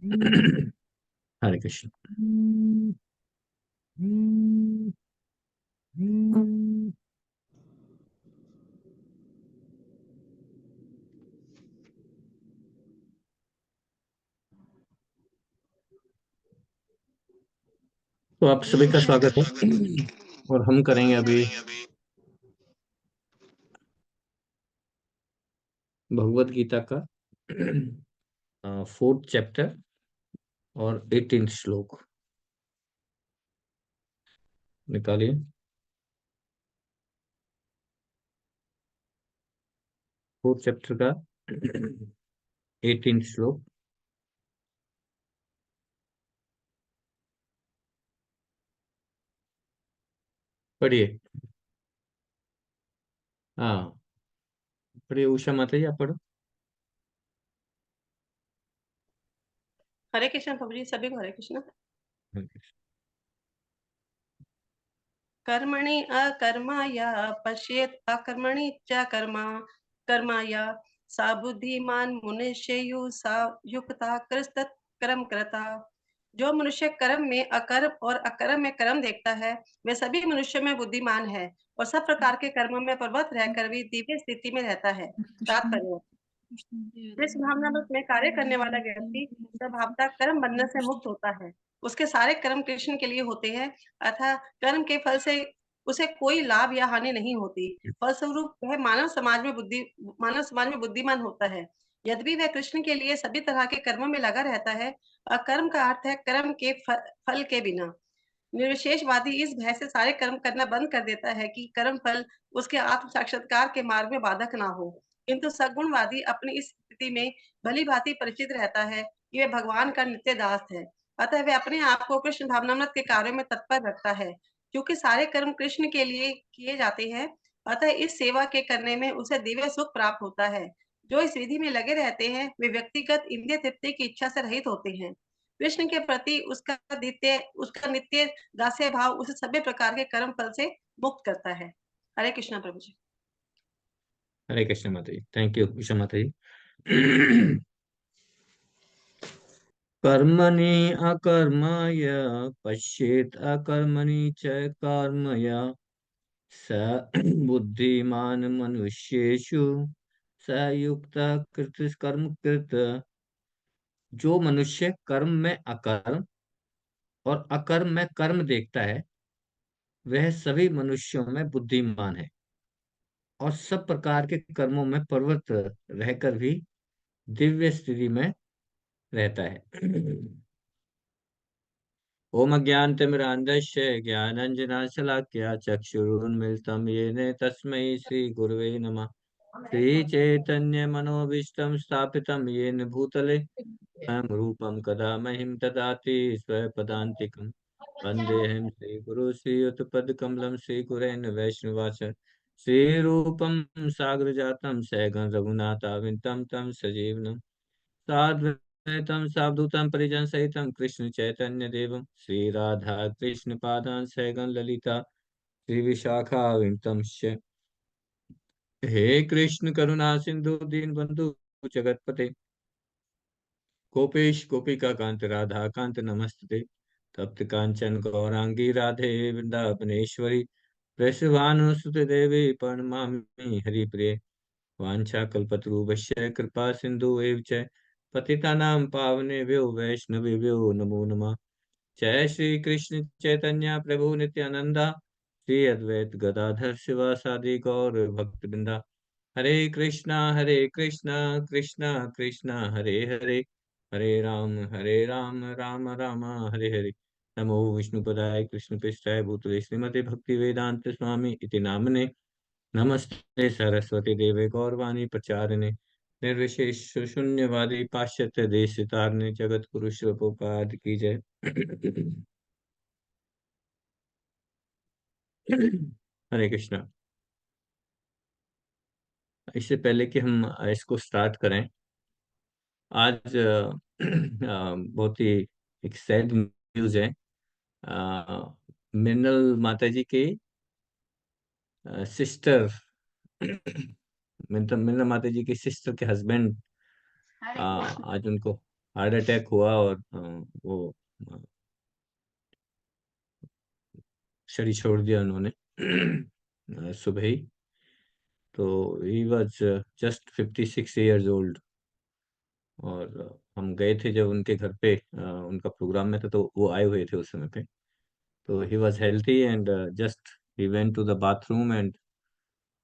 हरे कृष्ण। तो आप सभी का स्वागत है। और हम करेंगे अभी भगवत गीता का 4th चैप्टर और 18th श्लोक। निकालिए 4th चैप्टर का 18th श्लोक। पढ़िए। हाँ, पढ़िए। उषा माता जी, आप पढ़ो। हरे कृष्ण प्रभु जी, सभी को हरे कृष्ण। कर्मणि अकर्माय पश्येत् अकर्मणि च कर्माय सा बुद्धिमान मनुष्ययु सा युक्ता कृतत् कर्म कृता। जो मनुष्य कर्म में अकर्म और अकर्म में कर्म देखता है, वह सभी मनुष्यों में बुद्धिमान है और सब प्रकार के कर्मों में प्रवृत्त रहकर भी दिव्य स्थिति में रहता है। तात्पर्य: जिस भावनामृत में कार्य करने वाला व्यक्ति स्वभावतः कर्म बंधन से मुक्त होता है, उसके सारे कर्म कृष्ण के लिए होते हैं, अतः कर्म के फल से उसे कोई लाभ या हानि नहीं होती। फलस्वरूप वह मानव समाज में बुद्धिमान होता है। यद्यपि वह कृष्ण के लिए सभी तरह के कर्मों में लगा रहता है। अकर्म का अर्थ है कर्म के फल के बिना। निर्विशेषवादी इस भय से सारे कर्म करना बंद कर देता है कि कर्म फल उसके आत्म साक्षात्कार के मार्ग में बाधक ना हो। किंतु सगुणवादी अपनी इस स्थिति में भली भांति परिचित रहता है कि वह भगवान का नित्य दास है। अतः वह अपने आप को कृष्ण भावनामृत के कार्यों में तत्पर रखता है। क्योंकि सारे कर्म कृष्ण के लिए किए जाते हैं, अतः इस सेवा के करने में उसे दिव्य सुख प्राप्त होता है। जो इस विधि में लगे रहते हैं, वे व्यक्तिगत इंद्रिय तृप्ति की इच्छा से रहित होते हैं। कृष्ण के प्रति उसका नित्य दास्य भाव उसे सभी प्रकार के कर्म फल से मुक्त करता है। हरे कृष्णा प्रभु जी। हरे कृष्ण माता जी। थैंक यू उषा माता जी। कर्मणि अकर्माय पश्येत् अकर्मणि च कर्मय स बुद्धिमान मनुष्येषु स युक्ता कृत कर्म कृत। जो मनुष्य कर्म में अकर्म और अकर्म में कर्म देखता है, वह सभी मनुष्यों में बुद्धिमान है और सब प्रकार के कर्मों में प्रवृत्त रहकर भी दिव्य स्थिति में रहता है। ओम अज्ञानतिमिरान्धस्य ज्ञानाञ्जनशलाकया चक्षुरुन्मीलितं येन तस्मै श्रीगुरवे नमः। श्रीचैतन्यमनोभीष्टं स्थापितं येन भूतले स्वयं रूपं कदा मह्यं ददाति स्वपदान्तिकं। वन्देऽहं श्रीगुरु श्रीयुतपदकमलं श्रीगुरेन् वैष्णवाच श्रीरूपं साग्रजातं सहगण रघुनाथावितं तं सजीवनं साद्वैतं सावधूतं परिजनसहितं कृष्ण चैतन्य देवं श्री राधा कृष्ण पादान् सहगण ललिता श्री विशाखावितं हे कृष्ण करुणा सिंधु दीनबंधु जगतपते गोपेश गोपिका कांत राधा कांत नमस्ते। तप्त कांचन गौरांगी राधे वृंदावनेश्वरी वृषभानुसुते देवी प्रणमामि हरिप्रिये। वाञ्छाकल्पतरुभ्यश्च कृपा सिन्धु एव च पतितानां पावनेभ्यो वैष्णवेभ्यो नमो नमः। जय श्री कृष्ण चैतन्य प्रभु नित्यानंदा श्री अद्वैत गदाधर शिवासादि गौर भक्तवृंदा। हरे कृष्णा कृष्णा कृष्णा हरे हरे, हरे राम राम राम हरे हरे। नमो विष्णुपदाय कृष्णपृष्ठाय भूतले श्रीमते भक्ति वेदांत स्वामी इति नामने। नमस्ते सरस्वती देवे गौरवाणी प्रचारिणे निर्विशेष शून्यवादी पाश्चात्य देश तारणे जगत गुरु शिवपाद की जय। हरे कृष्णा। इससे पहले कि हम इसको स्टार्ट करें, आज बहुत ही एक सैड न्यूज है। मिन्नल माता जी के सिस्टर मिन्नल माता जी के सिस्टर के हस्बैंड आज उनको हार्ट अटैक हुआ और वो शरीर छोड़ दिया उन्होंने सुबह ही। तो he was just 56 years old। और हम गए थे जब उनके घर पे, उनका प्रोग्राम में था, तो वो आए हुए थे उस समय पे। तो he was healthy and just he went to the bathroom and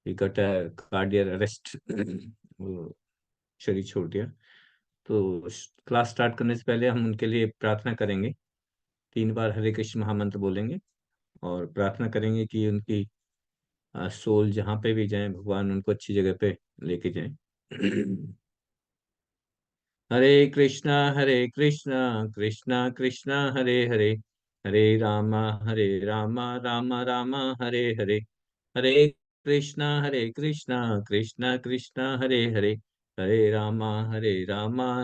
he got a cardiac arrest. वो शरीर छोड़ दिया। तो क्लास स्टार्ट करने से पहले हम उनके लिए प्रार्थना करेंगे। 3 बार हरे कृष्ण महामंत्र बोलेंगे और प्रार्थना करेंगे कि उनकी सोल जहाँ पे भी जाए, भगवान उनको अच्छी जगह पे लेके जाए। हरे कृष्णा कृष्णा कृष्णा हरे हरे, हरे रामा राम राम हरे हरे, हरे कृष्णा कृष्णा कृष्णा हरे हरे, हरे रामा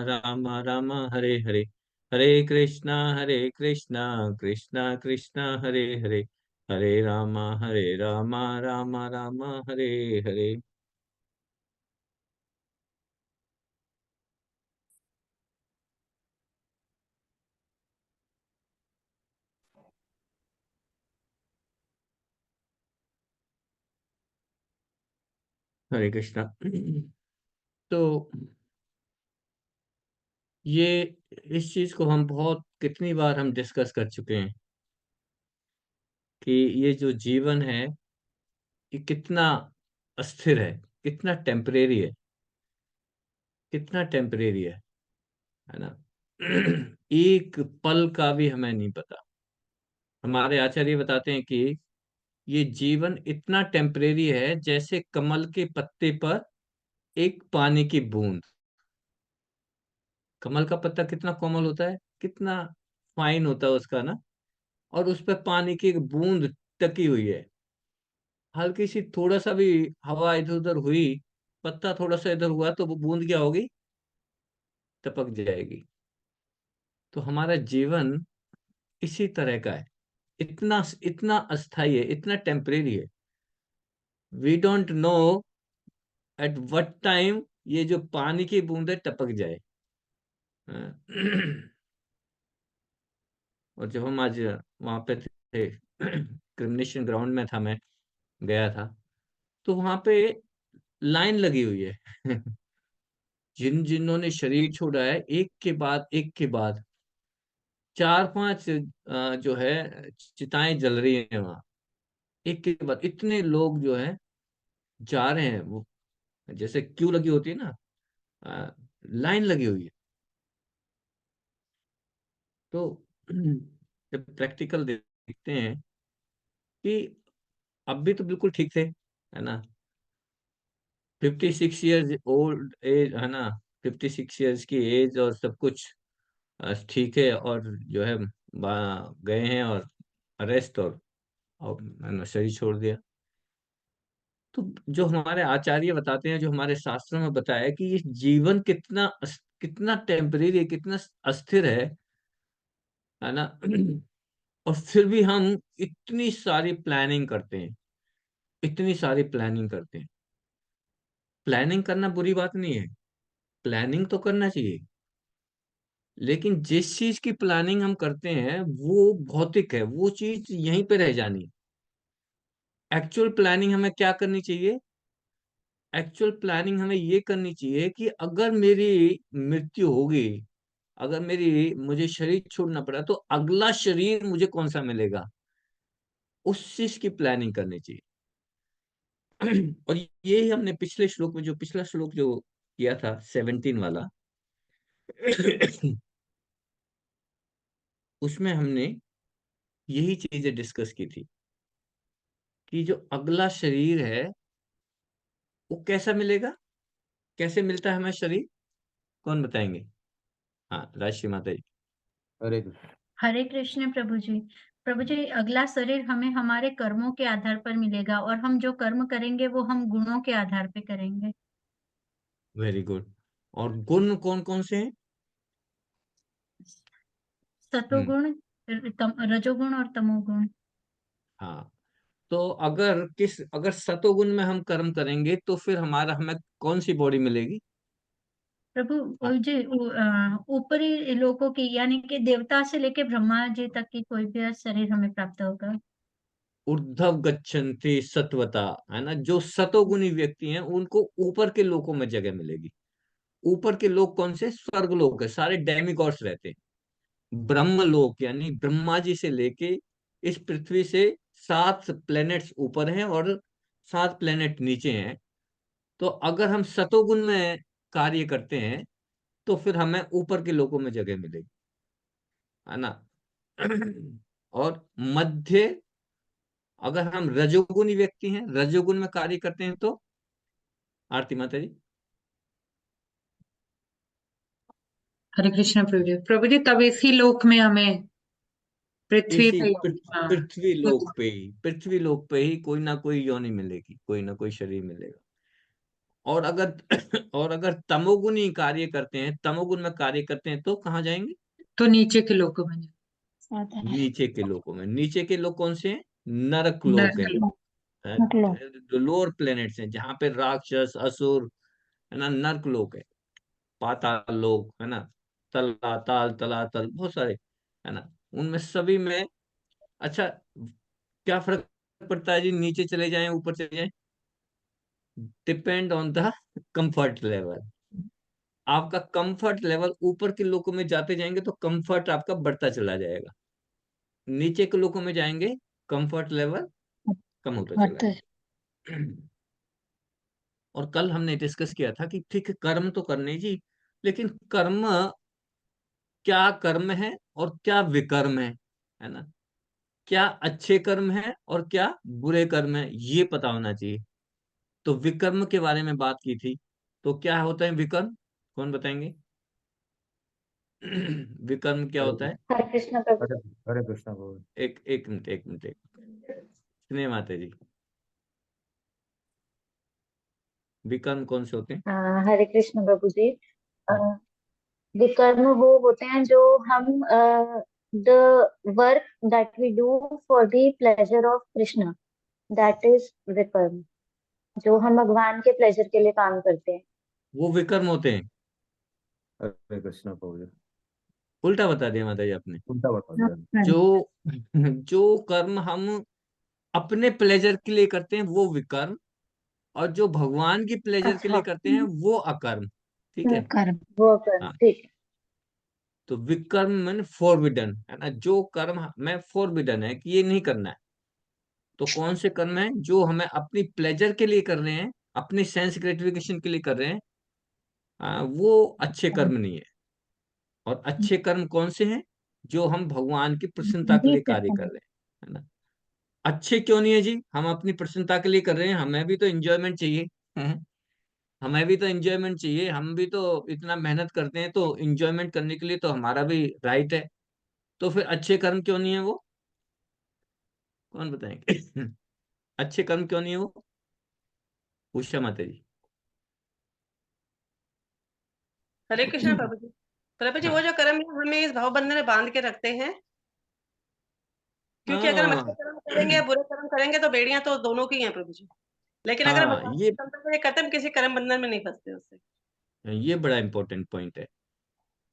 राम राम हरे हरे, हरे कृष्णा कृष्णा कृष्णा हरे हरे, हरे रामा राम राम हरे हरे। हरे कृष्णा। तो ये इस चीज को हम बहुत कितनी बार हम डिस्कस कर चुके हैं कि ये जो जीवन है ये कितना अस्थिर है, कितना टेम्परेरी है, कितना टेम्परेरी है ना। एक पल का भी हमें नहीं पता। हमारे आचार्य बताते हैं कि ये जीवन इतना टेम्परेरी है जैसे कमल के पत्ते पर एक पानी की बूंद। कमल का पत्ता कितना कोमल होता है, कितना फाइन होता है उसका ना, और उस पर पानी की एक बूंद टकी हुई है। हल्की सी थोड़ा सा भी हवा इधर उधर हुई, पत्ता थोड़ा सा इधर हुआ, तो वो बूंद क्या होगी, टपक जाएगी। तो हमारा जीवन इसी तरह का है, इतना इतना अस्थाई है, इतना टेम्परेरी है। We don't know at what time ये जो पानी की बूंदें टपक जाए। हाँ। और जब हम आज वहां पे थे, क्रिमिनेशन ग्राउंड में था, मैं गया था, तो वहां पे लाइन लगी हुई है। जिन्होंने शरीर छोड़ा है, एक के बाद एक के बाद 4-5 जो है चिताएं जल रही हैं वहां, एक के बाद इतने लोग जो है जा रहे हैं। वो जैसे क्यू लगी होती है ना, लाइन लगी हुई है। तो जब प्रैक्टिकल देखते हैं कि अब भी तो बिल्कुल ठीक थे, है ना। 56 years ओल्ड एज, है ना। 56 years की एज और सब कुछ ठीक है, और जो है गए हैं और अरेस्ट और है ना, शरीर छोड़ दिया। तो जो हमारे आचार्य बताते हैं, जो हमारे शास्त्रों में बताया है कि ये जीवन कितना कितना टेम्परेरी है, कितना अस्थिर है ना। और फिर भी हम इतनी सारी प्लानिंग करते हैं, इतनी सारी प्लानिंग करते हैं। प्लानिंग करना बुरी बात नहीं है, प्लानिंग तो करना चाहिए, लेकिन जिस चीज की प्लानिंग हम करते हैं वो भौतिक है, वो चीज यहीं पे रह जानी। एक्चुअल प्लानिंग हमें क्या करनी चाहिए, एक्चुअल प्लानिंग हमें ये करनी चाहिए कि अगर मेरी मृत्यु होगी, अगर मेरी मुझे शरीर छोड़ना पड़ा, तो अगला शरीर मुझे कौन सा मिलेगा, उस चीज की प्लानिंग करनी चाहिए। और ये ही हमने पिछले श्लोक में, जो पिछला श्लोक जो किया था 17 वाला, उसमें हमने यही चीजें डिस्कस की थी कि जो अगला शरीर है वो कैसा मिलेगा, कैसे मिलता है हमें शरीर, कौन बताएंगे। हाँ, राजश्री माता जी। हरे कृष्ण। हरे कृष्ण प्रभु जी। प्रभु जी, अगला शरीर हमें हमारे कर्मों के आधार पर मिलेगा, और हम जो कर्म करेंगे वो हम गुणों के आधार पे करेंगे। Very good. और गुण कौन कौन से हैं। हम्म। सतोगुण, रजोगुण और तमोगुण। हाँ। तो अगर सतोगुण में हम कर्म करेंगे तो फिर हमें कौन सी बॉडी मिलेगी। प्रभु ऊपरी लोगों की यानी कि देवता से लेके ब्रह्मा जी तक की कोई भी शरीर हमें प्राप्त होगा। ऊर्ध्व गच्छन्ति सत्वता, है ना, जो सतोगुणी व्यक्ति हैं उनको ऊपर के लोकों में जगह मिलेगी। ऊपर के लोग कौन से? स्वर्ग लोक है, सारे डेमिगॉड्स रहते हैं। ब्रह्म लोक यानी ब्रह्मा जी से लेके इस पृथ्वी से 7 प्लेनेट्स ऊपर हैं और 7 प्लेनेट नीचे हैं। तो अगर हम सतोगुण में कार्य करते हैं तो फिर हमें ऊपर के लोकों में जगह मिलेगी, है ना। और मध्य, अगर हम रजोगुणी व्यक्ति हैं, रजोगुण में कार्य करते हैं तो आरती माता जी। हरे कृष्ण प्रभु जी। प्रभु जी तब इसी लोक में हमें पृथ्वी इसी पे, हाँ, पृथ्वी लोक पे ही कोई ना कोई योनि मिलेगी, कोई ना कोई शरीर मिलेगा। और अगर और अगर तमोगुणी कार्य करते हैं, तमोगुण में कार्य करते हैं तो कहाँ जाएंगे? तो नीचे के लोकों में, नीचे के लोकों में। नीचे के लोग कौन से हैं? नरक लोक है, नरक जो लोअर प्लेनेट्स हैं, जहाँ पे राक्षस, असुर, है ना, नर्क लोक है, पाताल लोक, है ना, तलाताल, तलातल, बहुत सारे, है ना, उनमें सभी में। अच्छा, क्या फर्क पड़ता है जी, नीचे चले जाएं ऊपर चले जाएं? Depend on the comfort level. आपका कंफर्ट लेवल ऊपर के लोगों में जाते जाएंगे तो कंफर्ट आपका बढ़ता चला जाएगा, नीचे के लोगों में जाएंगे कंफर्ट लेवल कम होता चला होता है। जाएगा। और कल हमने डिस्कस किया था कि ठीक है, कर्म तो करने जी, लेकिन कर्म, क्या कर्म है और क्या विकर्म है ना, क्या अच्छे कर्म है और क्या बुरे कर्म है, ये पता होना चाहिए। तो विकर्म के बारे में बात की थी। तो क्या होता है विकर्म? कौन बताएंगे? विकर्म क्या हरे होता है? हरे कृष्ण प्रभु हरे हरे कृष्ण प्रभु। एक एक मिनट, एक मिनट, एक मिनट। स्नेह माता जी, विकर्म कौन से होते हैं? हरे कृष्ण प्रभु जी। अ, विकर्म वो होते हैं जो हम the work that we do for the pleasure of Krishna, that is vikarma. जो हम भगवान के प्लेजर के लिए काम करते हैं। वो विकर्म होते हैं। हरे कृष्ण प्रभु जी। उल्टा बता दिया माता जी आपने। उल्टा बता दिया। जो जो कर्म हम अपने प्लेजर के लिए करते हैं वो विकर्म, और जो भगवान की प्लेजर के अच्छा, लिए करते हैं वो अकर्म। ठीक है। कर्म। वो कर्म हाँ, ठीक है। तो विकर्म मैंने फॉरबिडन, है ना, जो कर्म में फॉरबिडन है कि ये नहीं करना है। तो कौन से कर्म है जो हमें अपनी प्लेजर के लिए कर रहे हैं, अपनी सेंस ग्रेटिफिकेशन के लिए कर रहे हैं, वो अच्छे कर्म नहीं है। और अच्छे कर्म कौन से हैं? जो हम भगवान की प्रसन्नता के लिए कार्य कर रहे हैं, है ना। अच्छे क्यों नहीं है जी? हम अपनी प्रसन्नता के लिए कर रहे हैं, हमें भी तो एंजॉयमेंट चाहिए। हैं? हमें भी तो एंजॉयमेंट चाहिए, हम भी तो इतना मेहनत करते हैं, तो एंजॉयमेंट करने के लिए तो हमारा भी राइट है। तो फिर अच्छे कर्म क्यों नहीं है वो? कौन बताएंगे? अच्छे कर्म क्यों नहीं है वो? उषा माता जी। हरे कृष्ण प्रभु जी। प्रभु जी, वो हाँ, जो कर्म है हमें इस भाव बंधन में बांध के रखते हैं, क्योंकि अगर हम अच्छे हाँ। कर्म करेंगे या बुरे कर्म करेंगे तो बेड़ियां तो दोनों की हैं प्रभु जी। लेकिन अगर हाँ, भगवान की प्रसन्नता के लिए करते हैं, हम किसी कर्म बंधन में नहीं फंसते उससे। ये बड़ा इंपॉर्टेंट पॉइंट है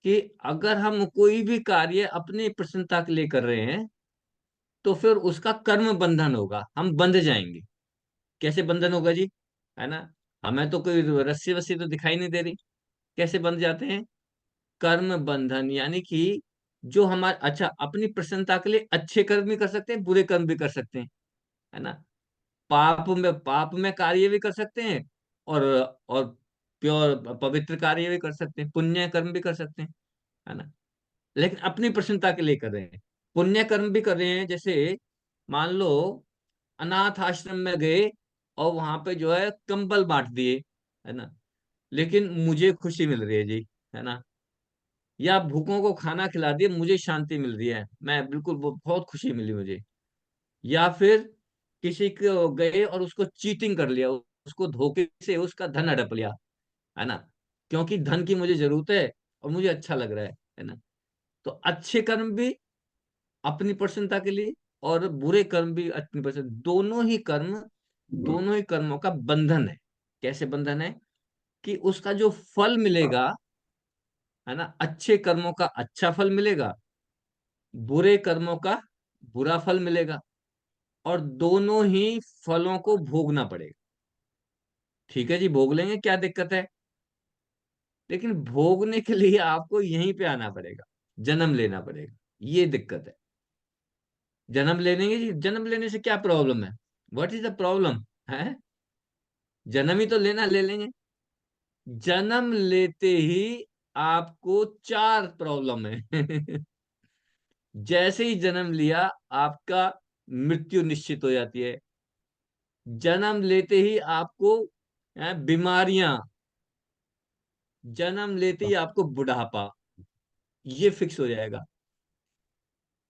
कि अगर हम कोई भी कार्य अपनी प्रसन्नता के लिए कर रहे हैं तो फिर उसका कर्म बंधन होगा, हम बंध जाएंगे। कैसे बंधन होगा जी? है ना, हमें तो कोई रस्सी वस्सी तो दिखाई नहीं दे रही, कैसे बंध जाते हैं? कर्म बंधन यानी कि जो हमारे, अच्छा, अपनी प्रसन्नता के लिए अच्छे कर्म भी कर सकते हैं, बुरे कर्म भी कर सकते हैं, है ना। पाप में कार्य भी कर सकते हैं, और और प्योर पवित्र कार्य भी कर सकते हैं, पुण्य कर्म भी कर सकते हैं, है ना। लेकिन अपनी प्रसन्नता के लिए कर रहे हैं। पुण्य कर्म भी कर रहे हैं, जैसे मान लो अनाथ आश्रम में गए और वहां पे जो है कंबल बांट दिए, है ना, लेकिन मुझे खुशी मिल रही है जी, है ना। या भूखों को खाना खिला दिया, मुझे शांति मिल रही है, मैं बिल्कुल बहुत खुशी मिली मुझे। या फिर किसी को गए और उसको चीटिंग कर लिया, उसको धोखे से उसका धन हड़प लिया, है ना, क्योंकि धन की मुझे जरूरत है और मुझे अच्छा लग रहा है ना। तो अच्छे कर्म भी अपनी प्रसन्नता के लिए और बुरे कर्म भी अपनी प्रसन्न, दोनों ही कर्मों का बंधन है। कैसे बंधन है? कि उसका जो फल मिलेगा है ना। अच्छे कर्मों का अच्छा फल मिलेगा, बुरे कर्मों का बुरा फल मिलेगा, और दोनों ही फलों को भोगना पड़ेगा। ठीक है जी, भोग लेंगे, क्या दिक्कत है। लेकिन भोगने के लिए आपको यहीं पे आना पड़ेगा, जन्म लेना पड़ेगा, ये दिक्कत है। जन्म लेने जी, जन्म लेने से क्या प्रॉब्लम है, व्हाट इज द प्रॉब्लम है। जन्म ही तो लेना, ले लेंगे। जन्म लेते ही आपको चार प्रॉब्लम है। जैसे ही जन्म लिया, आपका मृत्यु निश्चित हो जाती है। जन्म लेते ही आपको बीमारियां, जन्म लेते ही आपको बुढ़ापा, ये फिक्स हो जाएगा।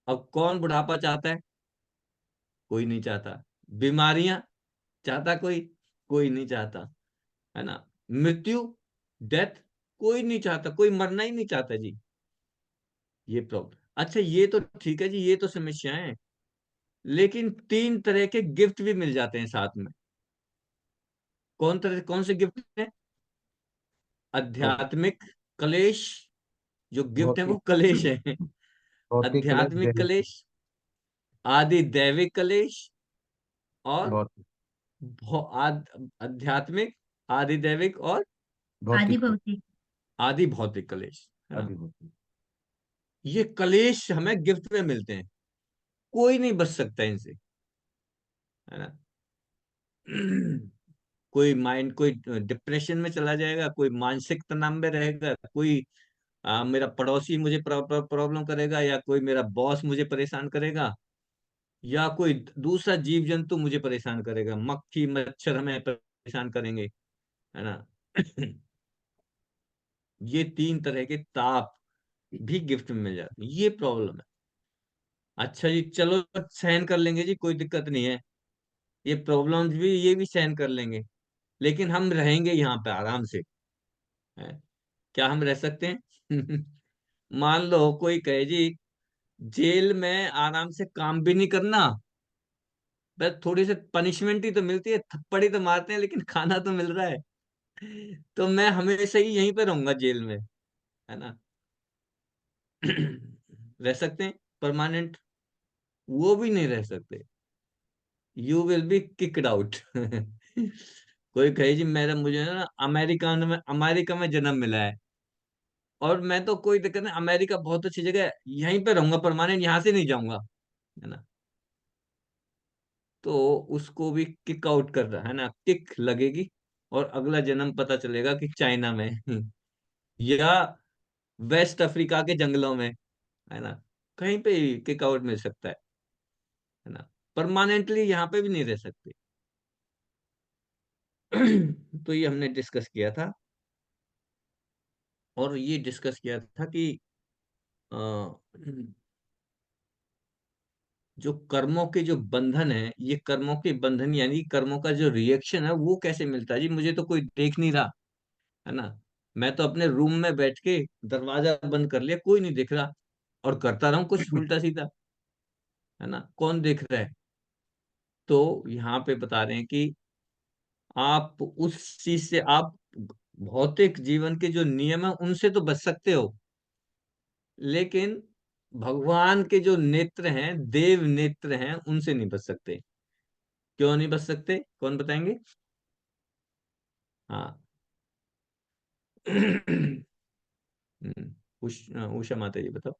अब कौन बुढ़ापा चाहता है, कोई नहीं चाहता। बीमारियां चाहता कोई, कोई नहीं चाहता, है ना। मृत्यु, डेथ, कोई नहीं चाहता, कोई मरना ही नहीं चाहता जी। ये प्रॉब्लम, अच्छा ये तो ठीक है जी, ये तो समस्याएं हैं। लेकिन तीन तरह के गिफ्ट भी मिल जाते हैं साथ में। कौन से गिफ्ट हैं। आध्यात्मिक कलेश, जो गिफ्ट है वो भौतिक कलेश है। भौतिक कलेश, आध्यात्मिक दैहिक कलेश, आदि दैविक कलेश, और भौतिक आध्यात्मिक, आदि दैविक, और आदि भौतिक भौतिक। आदि भौतिक कलेश, है ना। आदि भौतिक। ये कलेश हमें गिफ्ट में मिलते हैं, कोई नहीं बच सकता इनसे, है ना। कोई डिप्रेशन में चला जाएगा, कोई मानसिक तनाव में रहेगा, कोई मेरा पड़ोसी मुझे प्रॉब्लम करेगा, या कोई मेरा बॉस मुझे परेशान करेगा, या कोई दूसरा जीव जंतु मुझे परेशान करेगा, मक्खी मच्छर हमें परेशान करेंगे, है ना। ये तीन तरह के ताप भी गिफ्ट में मिल जाते हैं, ये प्रॉब्लम है। अच्छा जी, चलो सहन कर लेंगे जी, कोई दिक्कत नहीं है। ये प्रॉब्लम्स भी, ये भी सहन कर लेंगे, लेकिन हम रहेंगे यहाँ पे आराम से, है। क्या हम रह सकते हैं। मान लो कोई कहे जी, जेल में आराम से काम भी नहीं करना, बस थोड़ी सी पनिशमेंट ही तो मिलती है, थप्पड़ ही तो मारते हैं, लेकिन खाना तो मिल रहा है। तो मैं हमेशा ही यहीं पे रहूंगा जेल में, है ना। रह सकते हैं परमानेंट, वो भी नहीं रह सकते। You will be kicked out. कोई कहे जी, मेरा मुझे ना अमेरिका में जन्म मिला है, और मैं तो कोई दिक्कत नहीं, अमेरिका बहुत अच्छी जगह है, यहीं पे रहूंगा परमानेंट, यहाँ से नहीं जाऊंगा, है ना। तो उसको भी किक आउट कर रहा है ना, किक लगेगी, और अगला जन्म पता चलेगा कि चाइना में, या वेस्ट अफ्रीका के जंगलों में, है ना। कहीं पे किक आउट मिल सकता है ना। परमानेंटली यहाँ पे भी नहीं रह सकते। तो ये हमने डिस्कस किया था, और ये डिस्कस किया था कि अ, जो कर्मों के जो बंधन है, ये कर्मों के बंधन यानी कर्मों का जो रिएक्शन है, वो कैसे मिलता है जी। मुझे तो कोई देख नहीं रहा, है ना। मैं तो अपने रूम में बैठ के दरवाजा बंद कर लिया, कोई नहीं देख रहा, और करता रहूं कुछ उल्टा सीधा, है ना। कौन देख रहा है। तो यहाँ पे बता रहे हैं कि आप उस चीज से, आप भौतिक जीवन के जो नियम है उनसे तो बच सकते हो, लेकिन भगवान के जो नेत्र हैं, देव नेत्र हैं, उनसे नहीं बच सकते। क्यों नहीं बच सकते, कौन बताएंगे। हाँ। उषा माता जी बताओ।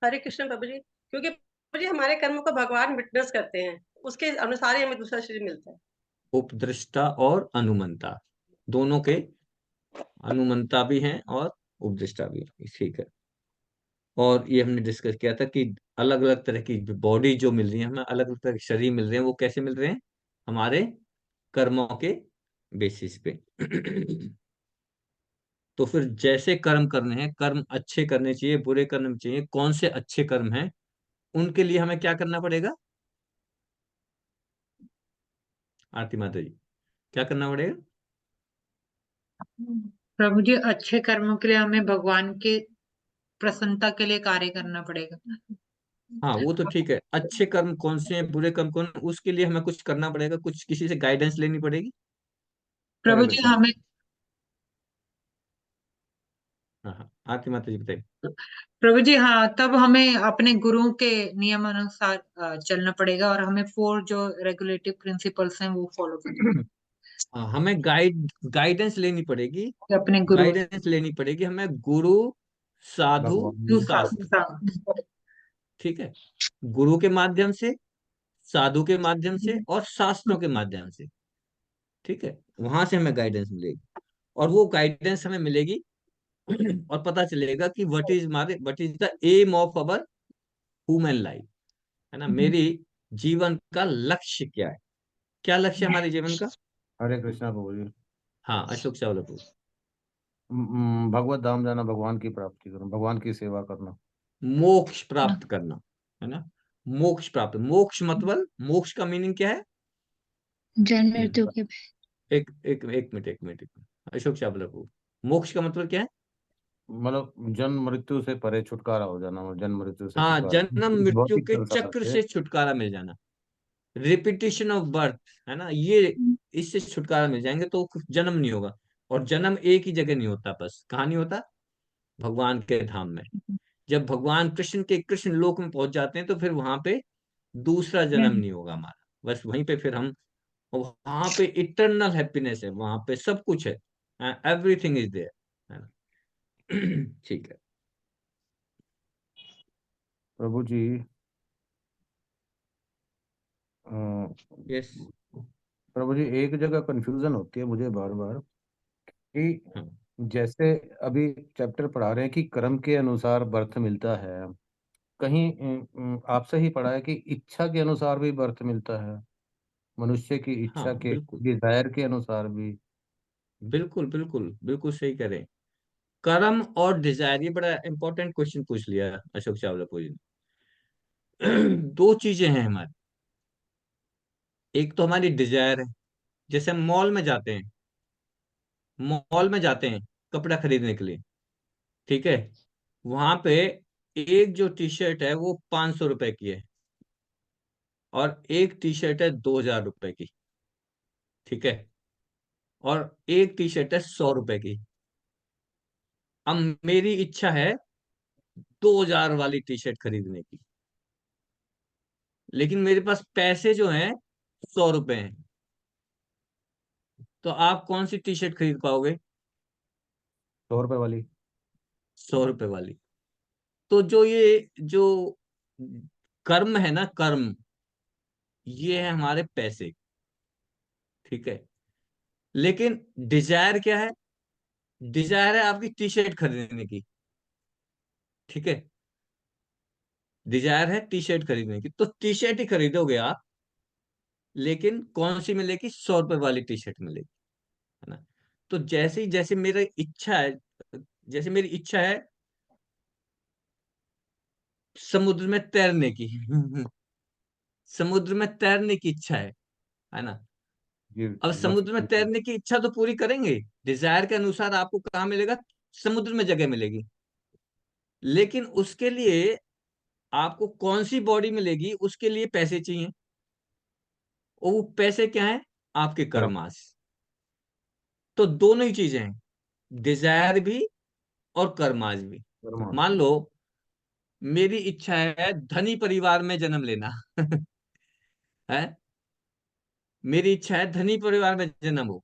हरे कृष्ण प्रभु जी। क्योंकि प्रभु जी हमारे कर्मों को भगवान विटनेस करते हैं, उसके अनुसार ही हमें दूसरा शरीर मिलता है। उपदृष्टा और अनुमंता, दोनों के, अनुमंता भी हैं और उपदृष्टा भी हैं, ठीक है। और ये हमने डिस्कस किया था कि अलग अलग तरह की बॉडी जो मिल रही है हमें, अलग अलग तरह के शरीर मिल रहे हैं, वो कैसे मिल रहे हैं, हमारे कर्मों के बेसिस पे। तो फिर जैसे कर्म करने हैं, कर्म अच्छे करने चाहिए, बुरे करने चाहिए, कौन से अच्छे कर्म हैं, उनके लिए हमें क्या करना पड़ेगा। आरती माता जी, क्या करना पड़ेगा। प्रभु जी, अच्छे कर्मों के लिए हमें भगवान की प्रसन्नता के लिए कार्य करना पड़ेगा। हाँ वो तो ठीक है, अच्छे कर्म कौन से हैं, बुरे कर्म कौन, उसके लिए हमें कुछ करना पड़ेगा, कुछ किसी से गाइडेंस लेनी पड़ेगी। कौन प्रभु जी बताए। हमें हाँ हाँ, आरती माता जी बताइए। प्रभु जी, हाँ, तब हमें अपने गुरुओं के नियम अनुसार चलना पड़ेगा और हमें 4 जो रेगुलेटिव प्रिंसिपल्स हैं वो फॉलो करना हाँ, हमें गाइडेंस लेनी पड़ेगी। है अपने गुरु गाइडेंस लेनी पड़ेगी हमें, गुरु, साधु, भगवान शास्त्र। ठीक है, गुरु के माध्यम से, साधु के माध्यम से और शास्त्रों के माध्यम से। ठीक है, वहां से हमें गाइडेंस मिलेगी, और वो गाइडेंस हमें मिलेगी और पता चलेगा कि what is the aim of our human life, है ना। मेरी जीवन का लक्ष्य क्या है, क्या लक्ष्य है हमारे जीवन का। हरे कृष्णा प्रभु जी। हाँ, अशोक चावला को भगवत धाम जाना, भगवान की प्राप्ति करना, भगवान की सेवा करना। मोक्ष प्राप्त करना, है ना। मोक्ष प्राप्त, मोक्ष मतलब, मोक्ष का मीनिंग क्या है। जन्म मृत्यु के एक मिनट, अशोक चावला को, मोक्ष का मतलब क्या है। मतलब जन्म मृत्यु से परे छुटकारा हो जाना, मतलब जन्म मृत्यु से हाँ, छुटकारा, जन्म इस मृत्यु भौतिक के संसार चक्र से। से छुटकारा मिल जाना, रिपीटिशन ऑफ बर्थ, है ना, ये, इससे छुटकारा मिल जाएंगे तो जन्म नहीं होगा। और जन्म एक ही जगह नहीं होता, बस कहाँ नहीं होता, भगवान के धाम में। जब भगवान कृष्ण के कृष्ण लोक में पहुंच जाते हैं तो फिर वहां पे दूसरा जन्म नहीं होगा हमारा, बस वहीं पे फिर हम, वहां पे इटरनल हैप्पीनेस है, वहां पे सब कुछ है, एवरीथिंग इज देयर, है ना। ठीक है। प्रभु जी, अ, यस। प्रभु जी, एक जगह कंफ्यूजन होती है मुझे बार बार कि हाँ जैसे अभी चैप्टर पढ़ा रहे हैं कि कर्म के अनुसार बर्थ मिलता है, कहीं आपसे ही पढ़ा है कि इच्छा के अनुसार भी बर्थ मिलता है, मनुष्य की हाँ, इच्छा के, बिल्कुल डिजायर के अनुसार भी। बिल्कुल बिल्कुल बिल्कुल सही करें। कर्म और डिजायर, ये बड़ा इंपॉर्टेंट क्वेश्चन पूछ लिया अशोक चावला जी ने। दो चीजें हैं हमारी, एक तो हमारी डिजायर है, जैसे हम मॉल में जाते हैं, मॉल में जाते हैं कपड़ा खरीदने के लिए। ठीक है, वहां पे एक जो टी शर्ट है वो 500 रुपए की है, और एक टी शर्ट है 2000 रुपए की। ठीक है, और एक टी शर्ट है 100 रुपए की। अब मेरी इच्छा है 2000 वाली टी शर्ट खरीदने की, लेकिन मेरे पास पैसे जो हैं 100 रुपए हैं। तो आप कौन सी टी शर्ट खरीद पाओगे। 100 रुपए वाली। 100 रुपए वाली। तो जो ये जो कर्म है ना, कर्म, ये है हमारे पैसे। ठीक है, लेकिन डिजायर क्या है, डिजायर है आपकी टी शर्ट खरीदने की। ठीक है, डिजायर है टी शर्ट खरीदने की, तो टी शर्ट ही खरीदोगे आप, लेकिन कौन सी मिलेगी, 100 रुपए वाली टी शर्ट मिलेगी, है ना। तो जैसे ही, जैसे मेरी इच्छा है, जैसे मेरी इच्छा है समुद्र में तैरने की, समुद्र में तैरने की इच्छा है ना। ये अब लक्ष्य समुद्र में पूर्ण। तैरने की इच्छा तो पूरी करेंगे, डिजायर के अनुसार आपको कहाँ मिलेगा, समुद्र में जगह मिलेगी। लेकिन उसके लिए आपको कौन सी बॉडी मिलेगी, उसके लिए पैसे चाहिए, और वो पैसे क्या है, आपके कर्म। कर्मास। तो दोनों ही चीजें हैं, डिजायर भी और कर्मास भी। कर्म। मान लो मेरी इच्छा है धनी परिवार में जन्म लेना, है, मेरी इच्छा है धनी परिवार में जन्म हो।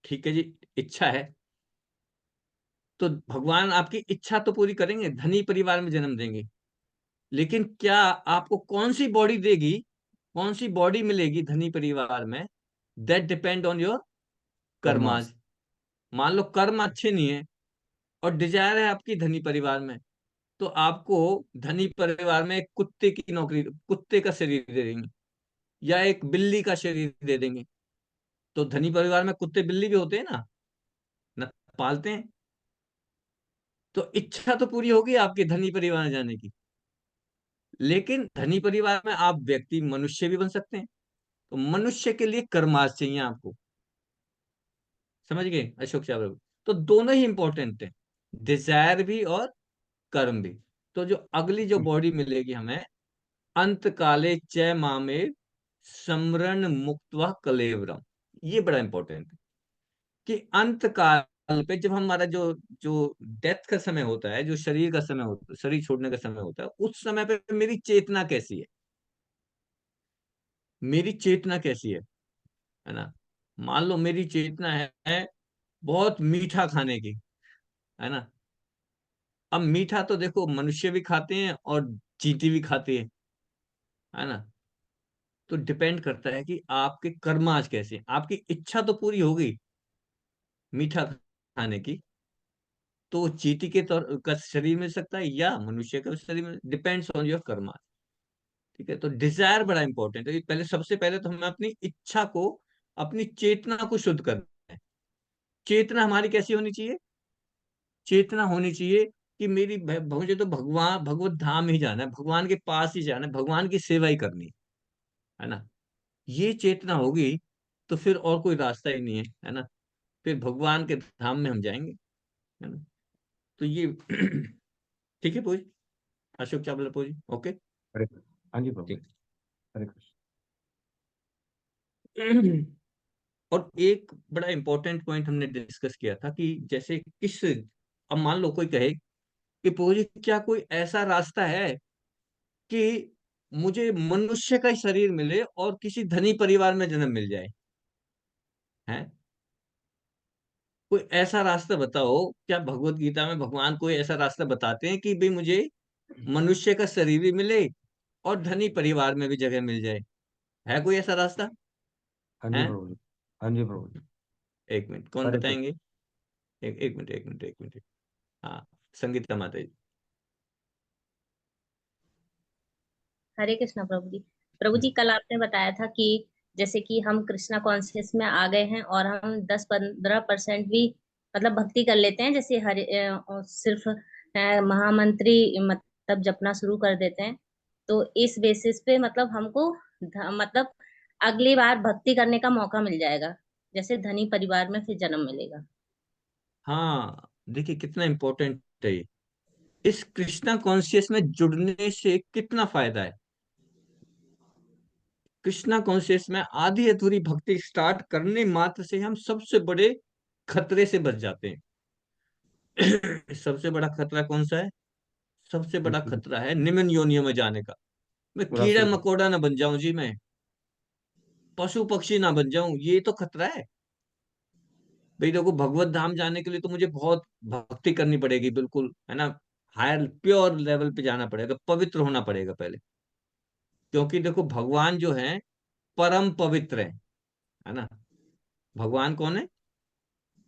ठीक है जी, इच्छा है, तो भगवान आपकी इच्छा तो पूरी करेंगे, धनी परिवार में जन्म देंगे। लेकिन क्या आपको कौन सी बॉडी देगी, कौन सी बॉडी मिलेगी धनी परिवार में, that depend on your karmas. Karmas. मान लो कर्म अच्छे नहीं है और डिजायर है आपकी धनी परिवार में, तो आपको धनी परिवार में एक कुत्ते की नौकरी, कुत्ते का शरीर दे देंगे, या एक बिल्ली का शरीर दे देंगे। तो धनी परिवार में कुत्ते बिल्ली भी होते हैं ना पालते हैं। तो इच्छा तो पूरी होगी आपके धनी परिवार में जाने की, लेकिन धनी परिवार में आप व्यक्ति मनुष्य भी बन सकते हैं। तो मनुष्य के लिए कर्माश चाहिए आपको, समझ गए अशोक चावला। तो दोनों ही इंपॉर्टेंट है, डिजायर भी और कर्म भी। तो जो अगली जो बॉडी मिलेगी हमें, अंत काले च मामे समरण मुक्त्वा कलेवरम, ये बड़ा इंपॉर्टेंट है कि अंत काल काल पे, जब हमारा जो जो डेथ का समय होता है, जो शरीर का समय होता है, शरीर छोड़ने का समय होता है, उस समय पे मेरी चेतना कैसी है, मेरी चेतना कैसी है ना। मान लो मेरी चेतना है बहुत मीठा खाने की, है ना। अब मीठा तो देखो मनुष्य भी खाते हैं और चींटी भी खाती है ना। तो डिपेंड करता है कि आपके कर्म आज कैसे हैं। आपकी इच्छा तो पूरी होगी मीठा खाने की, तो वो चींटी के तौर का शरीर मिल सकता है या मनुष्य का शरीर में, डिपेंड्स ऑन योर कर्मा। ठीक है, तो डिजायर बड़ा इंपॉर्टेंट है। पहले, सबसे पहले तो हमें अपनी इच्छा को, अपनी चेतना को शुद्ध करना है। चेतना हमारी कैसी होनी चाहिए? चेतना होनी चाहिए कि मुझे तो भगवान, भगवत धाम ही जाना है, भगवान के पास ही जाना है, भगवान की सेवा ही करनी है ना। ये चेतना होगी तो फिर और कोई रास्ता ही नहीं है ना। फिर भगवान के धाम में हम जाएंगे, है ना। तो ये ठीक है पूजी, अशोक चावला पूजी, ओके। हरे हाँ जी प्रभु जी। ठीक। हरे कृष्ण। और एक बड़ा इंपॉर्टेंट पॉइंट हमने डिस्कस किया था कि जैसे किस, अब मान लो कोई कहे कि प्रभु जी क्या कोई ऐसा रास्ता है कि मुझे मनुष्य का ही शरीर मिले और किसी धनी परिवार में जन्म मिल जाए, है कोई ऐसा रास्ता बताओ। क्या भगवत गीता में भगवान कोई ऐसा रास्ता बताते हैं कि भाई मुझे मनुष्य का शरीर भी मिले और धनी परिवार में भी जगह मिल जाए? है कोई ऐसा रास्ता? हाँ जी है? प्रभु जी। हाँ जी प्रभु जी। एक मिनट, कौन हरे कृष्ण। बताएंगे? एक मिनट, एक मिनट, एक मिनट। हाँ, संगीता माता जी। हरे कृष्णा प्रभु जी। प्रभु जी, कल आपने बताया था कि जैसे कि हम कृष्णा कॉन्शियस में आ गए हैं और हम 10-15% भी मतलब भक्ति कर लेते हैं, जैसे सिर्फ महामंत्री मतलब जपना शुरू कर देते हैं, तो इस बेसिस पे मतलब हमको मतलब अगली बार भक्ति करने का मौका मिल जाएगा, जैसे धनी परिवार में फिर जन्म मिलेगा। हाँ, देखिए कितना इंपॉर्टेंट है ये। इस कृष्णा कॉन्शियस में जुड़ने से कितना फायदा है। कृष्णा कॉन्शियस में आधी अधूरी भक्ति स्टार्ट करने मात्र से हम सबसे बड़े खतरे से बच जाते हैं। सबसे बड़ा खतरा कौन सा है? सबसे बड़ा खतरा है निम्न योनियों में जाने का। मैं कीड़ा रासुर। मकोड़ा ना बन जाऊं जी, मैं पशु पक्षी ना बन जाऊं, ये तो खतरा है। भाई देखो, भगवत धाम जाने के लिए तो मुझे बहुत भक्ति करनी पड़ेगी, बिल्कुल, है ना। हायर प्योर लेवल पे जाना पड़ेगा, पवित्र होना पड़ेगा पहले। क्योंकि देखो भगवान जो है परम पवित्र है ना। भगवान कौन है?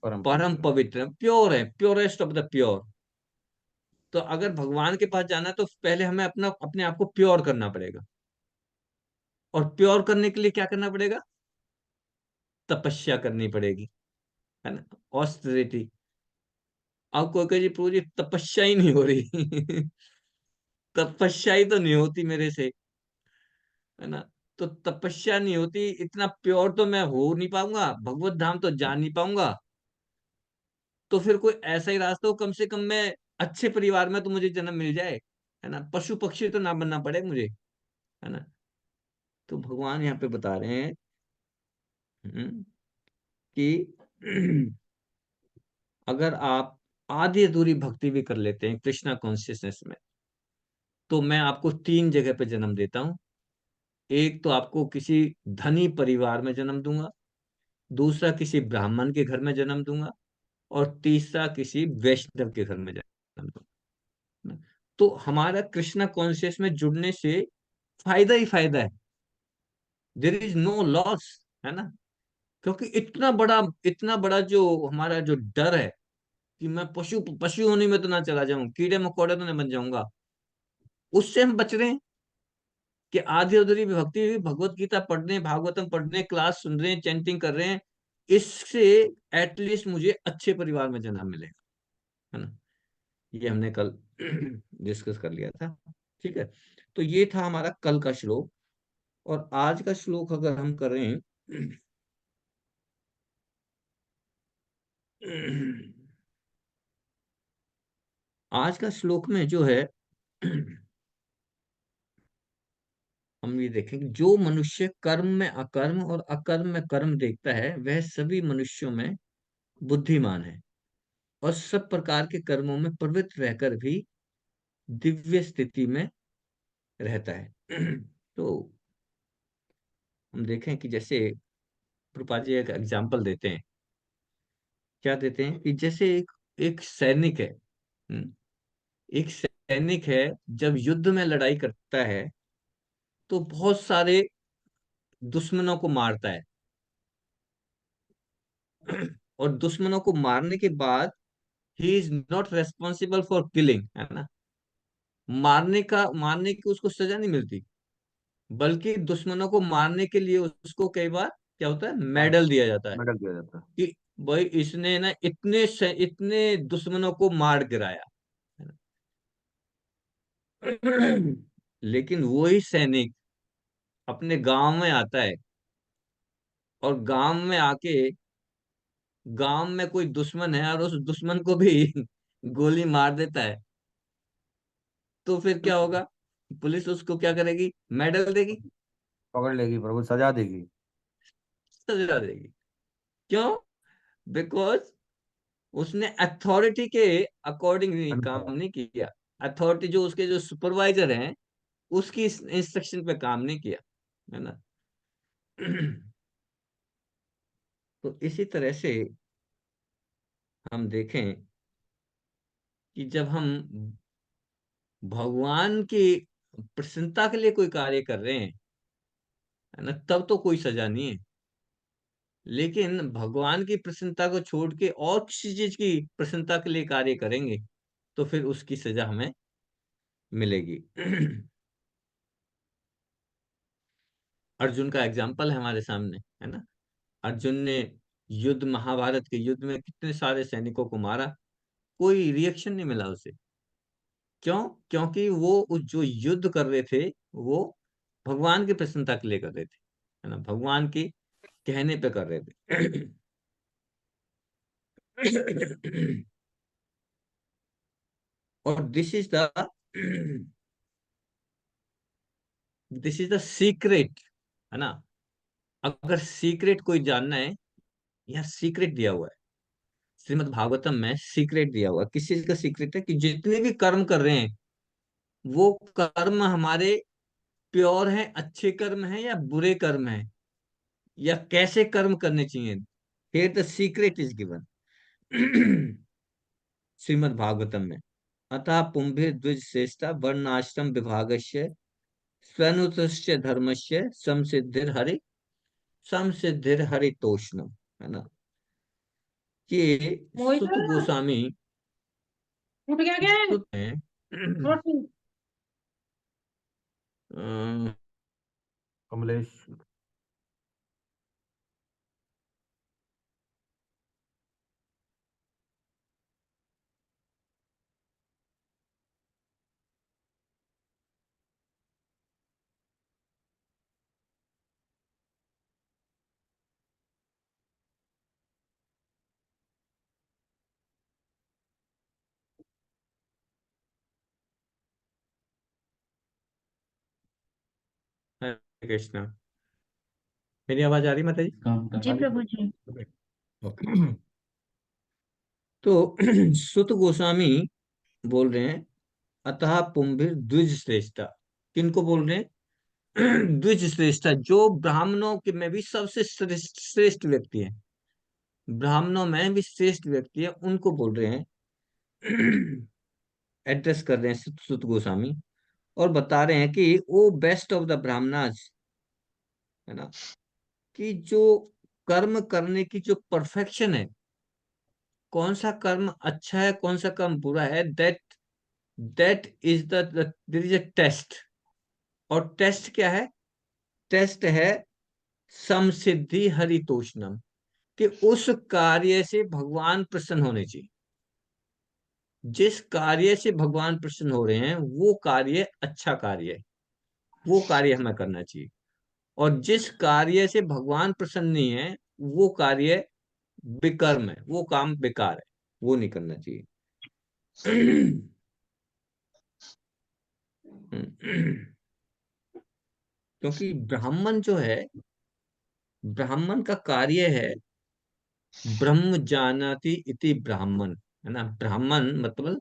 परम परम पवित्र। पवित्र है, प्योर है, प्योरेस्ट ऑफ द प्योर। तो अगर भगवान के पास जाना है तो पहले हमें अपने आप को प्योर करना पड़ेगा। और प्योर करने के लिए क्या करना पड़ेगा? तपस्या करनी पड़ेगी, है ना, ऑस्टेरिटी। अब कोई कहे जी प्रभु जी तपस्या ही नहीं हो रही। तपस्या ही तो नहीं होती मेरे से, है ना। तो तपस्या नहीं होती, इतना प्योर तो मैं हो नहीं पाऊंगा, भगवत धाम तो जा नहीं पाऊंगा। तो फिर कोई ऐसा ही रास्ता हो, कम से कम मैं अच्छे परिवार में तो मुझे जन्म मिल जाए, है ना, पशु पक्षी तो ना बनना पड़े मुझे, है ना। तो भगवान यहाँ पे बता रहे हैं कि अगर आप आधी अधूरी भक्ति भी कर लेते हैं कृष्णा कॉन्शियसनेस में, तो मैं आपको तीन जगह पे जन्म देता हूँ। एक तो आपको किसी धनी परिवार में जन्म दूंगा, दूसरा किसी ब्राह्मण के घर में जन्म दूंगा, और तीसरा किसी वैष्णव के घर में जन्म दूंगा। तो हमारा कृष्णा कॉन्शियस में जुड़ने से फायदा ही फायदा है, देयर इज नो लॉस, है ना। क्योंकि इतना बड़ा जो हमारा जो डर है कि मैं पशु पशु होने में तो ना चला जाऊं, कीड़े मकोड़े तो नहीं बन जाऊंगा, उससे हम बच रहे हैं। कि आधी अधूरी भक्ति हुई, भगवत गीता पढ़ रहे हैं, भागवतम पढ़ रहे हैं, क्लास सुन रहे हैं, चैंटिंग कर रहे हैं, इससे एटलीस्ट मुझे अच्छे परिवार में जन्म मिलेगा, है ना। ये हमने कल डिस्कस कर लिया था। ठीक है, तो ये था हमारा कल का श्लोक। और आज का श्लोक अगर हम करें, आज का श्लोक में जो है, हम ये देखेंगे जो मनुष्य कर्म में अकर्म और अकर्म में कर्म देखता है वह सभी मनुष्यों में बुद्धिमान है। और सब प्रकार के कर्मों में प्रवृत्त रहकर भी दिव्य स्थिति में रहता है। तो हम देखें कि जैसे प्रभुपाद जी एक एग्जाम्पल देते हैं। क्या देते हैं कि जैसे एक सैनिक है। एक सैनिक है, जब युद्ध में लड़ाई करता है तो बहुत सारे दुश्मनों को मारता है। और दुश्मनों को मारने के बाद he is not responsible for killing, है ना। मारने की उसको सजा नहीं मिलती, बल्कि दुश्मनों को मारने के लिए उसको कई बार क्या होता है, मेडल दिया जाता है मेडल दिया जाता है। कि भाई इसने ना इतने दुश्मनों को मार गिराया, है ना। लेकिन वही सैनिक अपने गांव में आता है और गांव में कोई दुश्मन है और उस दुश्मन को भी गोली मार देता है, तो फिर क्या होगा? पुलिस उसको क्या करेगी? मेडल देगी, पकड़ लेगी प्रभु, सजा देगी। सजा देगी। क्यों? बिकॉज उसने अथॉरिटी के अकॉर्डिंग नहीं काम अनुसार। नहीं किया। अथॉरिटी जो उसके जो सुपरवाइजर हैं उसकी इंस्ट्रक्शन पे काम नहीं किया, है ना। तो इसी तरह से हम देखें कि जब हम भगवान की प्रसन्नता के लिए कोई कार्य कर रहे हैं, है ना, तब तो कोई सजा नहीं है। लेकिन भगवान की प्रसन्नता को छोड़ के और किसी चीज की प्रसन्नता के लिए कार्य करेंगे तो फिर उसकी सजा हमें मिलेगी। अर्जुन का एग्जाम्पल है हमारे सामने, है ना। अर्जुन ने महाभारत के युद्ध में कितने सारे सैनिकों को मारा, कोई रिएक्शन नहीं मिला उसे। क्यों? क्योंकि वो जो युद्ध कर रहे थे वो भगवान की प्रसन्नता के लिए कर रहे थे, है ना, भगवान के कहने पे कर रहे थे। और दिस इज द सीक्रेट, है ना। अगर सीक्रेट कोई जानना है, यह सीक्रेट दिया हुआ है श्रीमद् भागवतम में। सीक्रेट दिया हुआ है। किस चीज का सीक्रेट है? कि जितने भी कर्म कर रहे हैं वो कर्म हमारे प्योर हैं, अच्छे कर्म हैं या बुरे कर्म हैं, या कैसे कर्म करने चाहिए। Here the secret is given. Shrimad Bhagavatam में अतः पुंभिर द्विज श्रेष्ठा वर्णाश्रम विभागस्य स्वनुतस्य धर्मस्य समसिद्धिर हरितोष्णम, है ना। ये मोहित सुत गोस्वामी उठ गया क्या है? सुत हैं। रोटी। अ, कमलेश। हरे कृष्णा। मेरी आवाज आ रही माता जी? जी प्रभु जी। ओके। तो सुत गोस्वामी बोल रहे हैं अतः पुंभिर द्विज श्रेष्ठा। किनको बोल रहे हैं? द्विज श्रेष्ठा, जो ब्राह्मणों के में भी सबसे श्रेष्ठ श्रेष्ठ व्यक्ति है, ब्राह्मणों में भी श्रेष्ठ व्यक्ति है, उनको बोल रहे हैं। एड्रेस कर रहे हैं सुत गोस्वामी, और बता रहे हैं कि वो बेस्ट ऑफ द ब्राह्मणास, है ना, कि जो कर्म करने की जो परफेक्शन है, कौन सा कर्म अच्छा है कौन सा कर्म बुरा है, that is the there is a test. और टेस्ट क्या है? टेस्ट है समसिद्धि हरितोषणम, कि उस कार्य से भगवान प्रसन्न होने चाहिए। जिस कार्य से भगवान प्रसन्न हो रहे हैं वो कार्य अच्छा कार्य है, वो कार्य हमें करना चाहिए। और जिस कार्य से भगवान प्रसन्न नहीं है वो कार्य विकर्म है, वो काम बेकार है, वो नहीं करना चाहिए। क्योंकि ब्राह्मण जो है, ब्राह्मण का कार्य है ब्रह्म जानाति इति ब्राह्मण, है ना। ब्राह्मण मतलब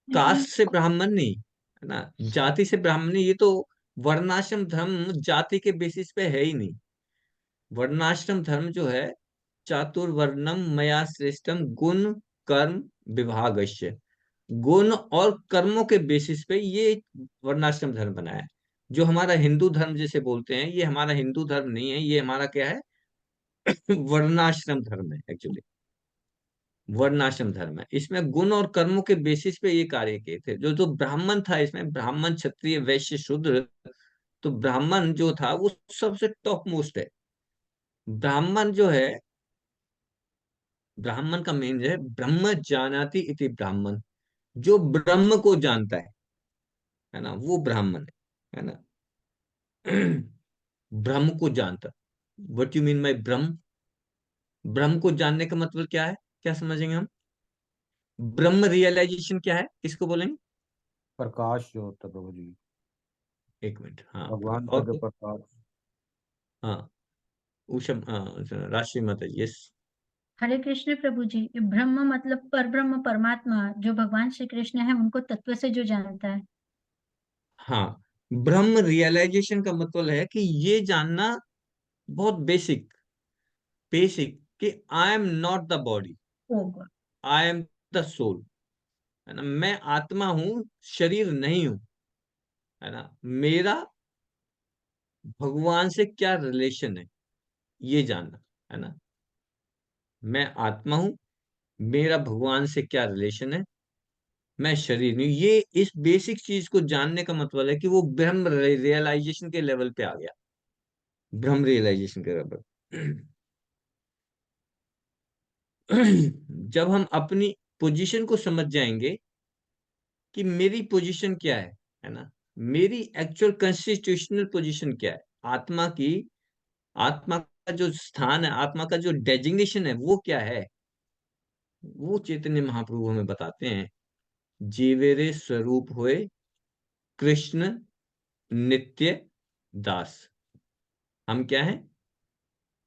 कास्ट से ब्राह्मण नहीं, है ना, जाति से ब्राह्मण नहीं। ये तो वर्णाश्रम धर्म जाति के बेसिस पे है ही नहीं। वर्णाश्रम धर्म जो है, चातुर्वर्णम मया श्रेष्ठम गुण कर्म विभागस्य, गुण और कर्मों के बेसिस पे ये वर्णाश्रम धर्म बनाया है। जो हमारा हिंदू धर्म जिसे बोलते हैं, ये हमारा हिंदू धर्म नहीं है, ये हमारा क्या है, वर्णाश्रम धर्म है एक्चुअली। वर्णाश्रम धर्म है, इसमें गुण और कर्मों के बेसिस पे ये कार्य किए थे। जो जो ब्राह्मण था इसमें, ब्राह्मण क्षत्रिय वैश्य शूद्र, तो ब्राह्मण जो था वो सबसे टॉप मोस्ट है। ब्राह्मण जो है, ब्राह्मण का मेन जो है ब्रह्म जानाति इति ब्राह्मण, जो ब्रह्म को जानता है ना, वो ब्राह्मण है ना। ब्रह्म को जानता, व्हाट यू मीन बाय ब्रह्म? ब्रह्म को जानने का मतलब क्या है, क्या समझेंगे हम? ब्रह्म रियलाइजेशन क्या है, किसको बोलेंगे? प्रकाश जो होता है प्रभु जी, एक मिनट, हाँ भगवान का और जो प्रकाश। हाँ, उषम, राशि माता जी, यस। हरे कृष्ण प्रभु जी, ब्रह्म मतलब परब्रह्म परमात्मा, जो भगवान श्री कृष्ण है उनको तत्व से जो जानता है। हाँ, ब्रह्म रियलाइजेशन का मतलब है कि ये जानना, बहुत बेसिक, बेसिक, कि I am not the body, होगा। आई एम द सोल, है ना। मैं आत्मा हूं, शरीर नहीं हूं, है ना। मेरा भगवान से क्या रिलेशन है, ये जानना, है ना। मैं आत्मा हूं, मेरा भगवान से क्या रिलेशन है, मैं शरीर नहीं हूं। ये इस बेसिक चीज को जानने का मतलब है कि वो ब्रह्म रियलाइजेशन के लेवल पे आ गया, ब्रह्म रियलाइजेशन के लेवल। जब हम अपनी पोजीशन को समझ जाएंगे कि मेरी पोजीशन क्या है ना, मेरी एक्चुअल कंस्टिट्यूशनल पोजीशन क्या है, आत्मा की, आत्मा का जो स्थान है, आत्मा का जो डेजिग्नेशन है वो क्या है, वो चैतन्य महाप्रभु हमें बताते हैं। जीवेरे स्वरूप हुए कृष्ण नित्य दास। हम क्या है,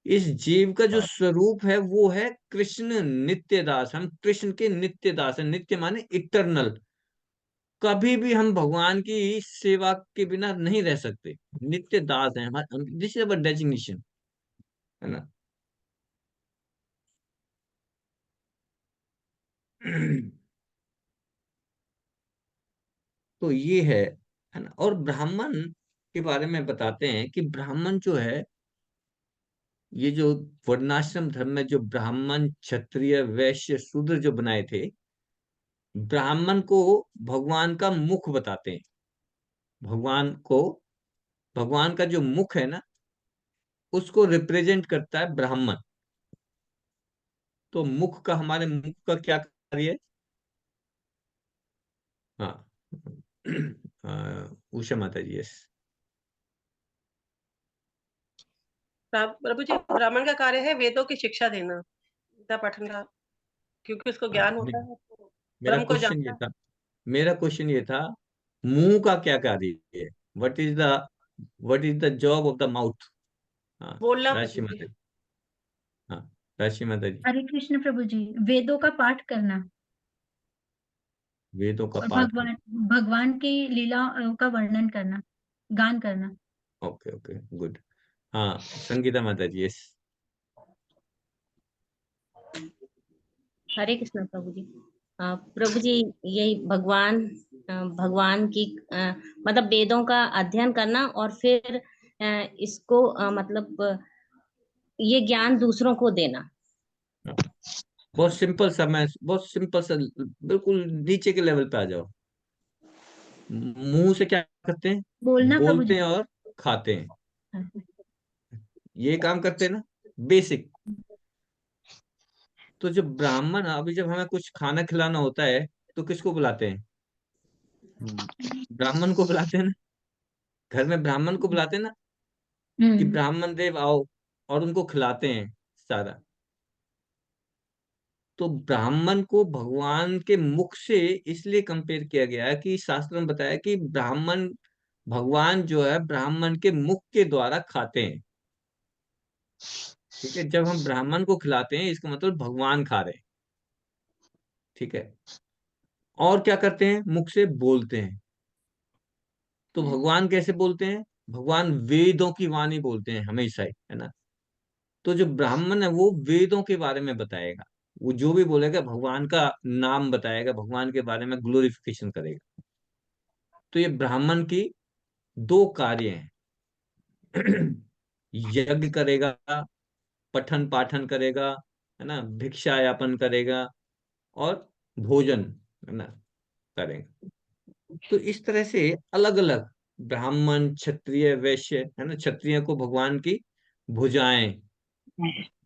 इस जीव का जो स्वरूप है वो है कृष्ण नित्य दास। हम कृष्ण के नित्य दास हैं। नित्य माने इटरनल, कभी भी हम भगवान की सेवा के बिना नहीं रह सकते। नित्य दास हैं हमारे, दिस इज अवर डेजिग्नेशन, है ना। तो ये है ना। और ब्राह्मण के बारे में बताते हैं कि ब्राह्मण जो है, ये जो वर्णाश्रम धर्म में जो ब्राह्मण क्षत्रिय वैश्य शूद्र जो बनाए थे, ब्राह्मण को भगवान का मुख बताते हैं। भगवान को, भगवान का जो मुख है ना, उसको रिप्रेजेंट करता है ब्राह्मण। तो मुख का, हमारे मुख का क्या कार्य है? हाँ। उषा माता जी, यस। प्रभु जी, ब्राह्मण का कार्य है वेदों की शिक्षा देना, गीता पठन का, क्योंकि उसको हाँ, ज्ञान होता है तो मेरा ब्रह्म को क्वेश्चन ये जानता है। था, मेरा क्वेश्चन ये था, मुंह का क्या कार्य है? What is the, what is the job of the mouth? हाँ, बोलना राशि प्रभु माता जी। जी। हाँ, राशि माता जी। हरे कृष्ण प्रभु जी, वेदों का पाठ करना वेदों का और पाठ कर, भगवान भगवान की लीला का वर्णन करना, गान करना। Okay okay, good. हाँ, संगीता माता जी, यस। हरे कृष्ण प्रभु जी। प्रभु जी, यही भगवान, भगवान की मतलब वेदों का अध्ययन करना और फिर इसको मतलब ये ज्ञान दूसरों को देना। बहुत सिंपल सा, मैं बहुत सिंपल सा, बिल्कुल नीचे के लेवल पे आ जाओ। मुंह से क्या करते हैं? बोलना प्रभु बोलते जी। हैं और खाते हैं, ये काम करते हैं ना, बेसिक। तो जब ब्राह्मण, अभी जब हमें कुछ खाना खिलाना होता है तो किसको बुलाते हैं? ब्राह्मण को बुलाते हैं ना। घर में ब्राह्मण को बुलाते हैं ना, कि हम्म। ब्राह्मण देव आओ, और उनको खिलाते हैं सारा। तो ब्राह्मण को भगवान के मुख से इसलिए कंपेयर किया गया है कि शास्त्र में बताया कि ब्राह्मण, भगवान जो है ब्राह्मण के मुख के द्वारा खाते हैं। ठीक है, जब हम ब्राह्मण को खिलाते हैं इसका मतलब भगवान खा रहे हैं। ठीक है। और क्या करते हैं, मुख से बोलते हैं। तो भगवान कैसे बोलते हैं, भगवान वेदों की वाणी बोलते हैं हमेशा ही, है ना। तो जो ब्राह्मण है वो वेदों के बारे में बताएगा, वो जो भी बोलेगा भगवान का नाम बताएगा, भगवान के बारे में ग्लोरिफिकेशन करेगा। तो ये ब्राह्मण की दो कार्य हैं। यज्ञ करेगा, पठन पाठन करेगा, है ना, भिक्षा यापन करेगा, और भोजन, है ना, करेगा। तो इस तरह से अलग अलग ब्राह्मण, क्षत्रिय, वैश्य, है ना, क्षत्रिय को भगवान की भुजाएं,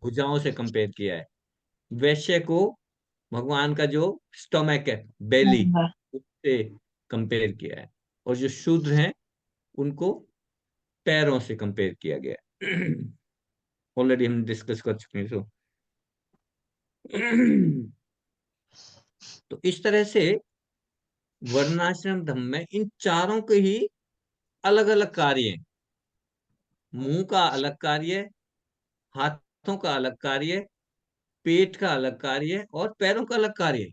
भुजाओं से कंपेयर किया है। वैश्य को भगवान का जो स्टोमक है, बेली, उससे कंपेयर किया है। और जो शूद्र हैं उनको पैरों से कंपेयर किया गया है। ऑलरेडी हम डिस्कस कर चुके हैं। तो इस तरह से वर्णाश्रम धर्म में इन चारों के ही अलग अलग कार्य हैं। मुंह का अलग कार्य, हाथों का अलग कार्य, पेट का अलग कार्य, और पैरों का अलग कार्य।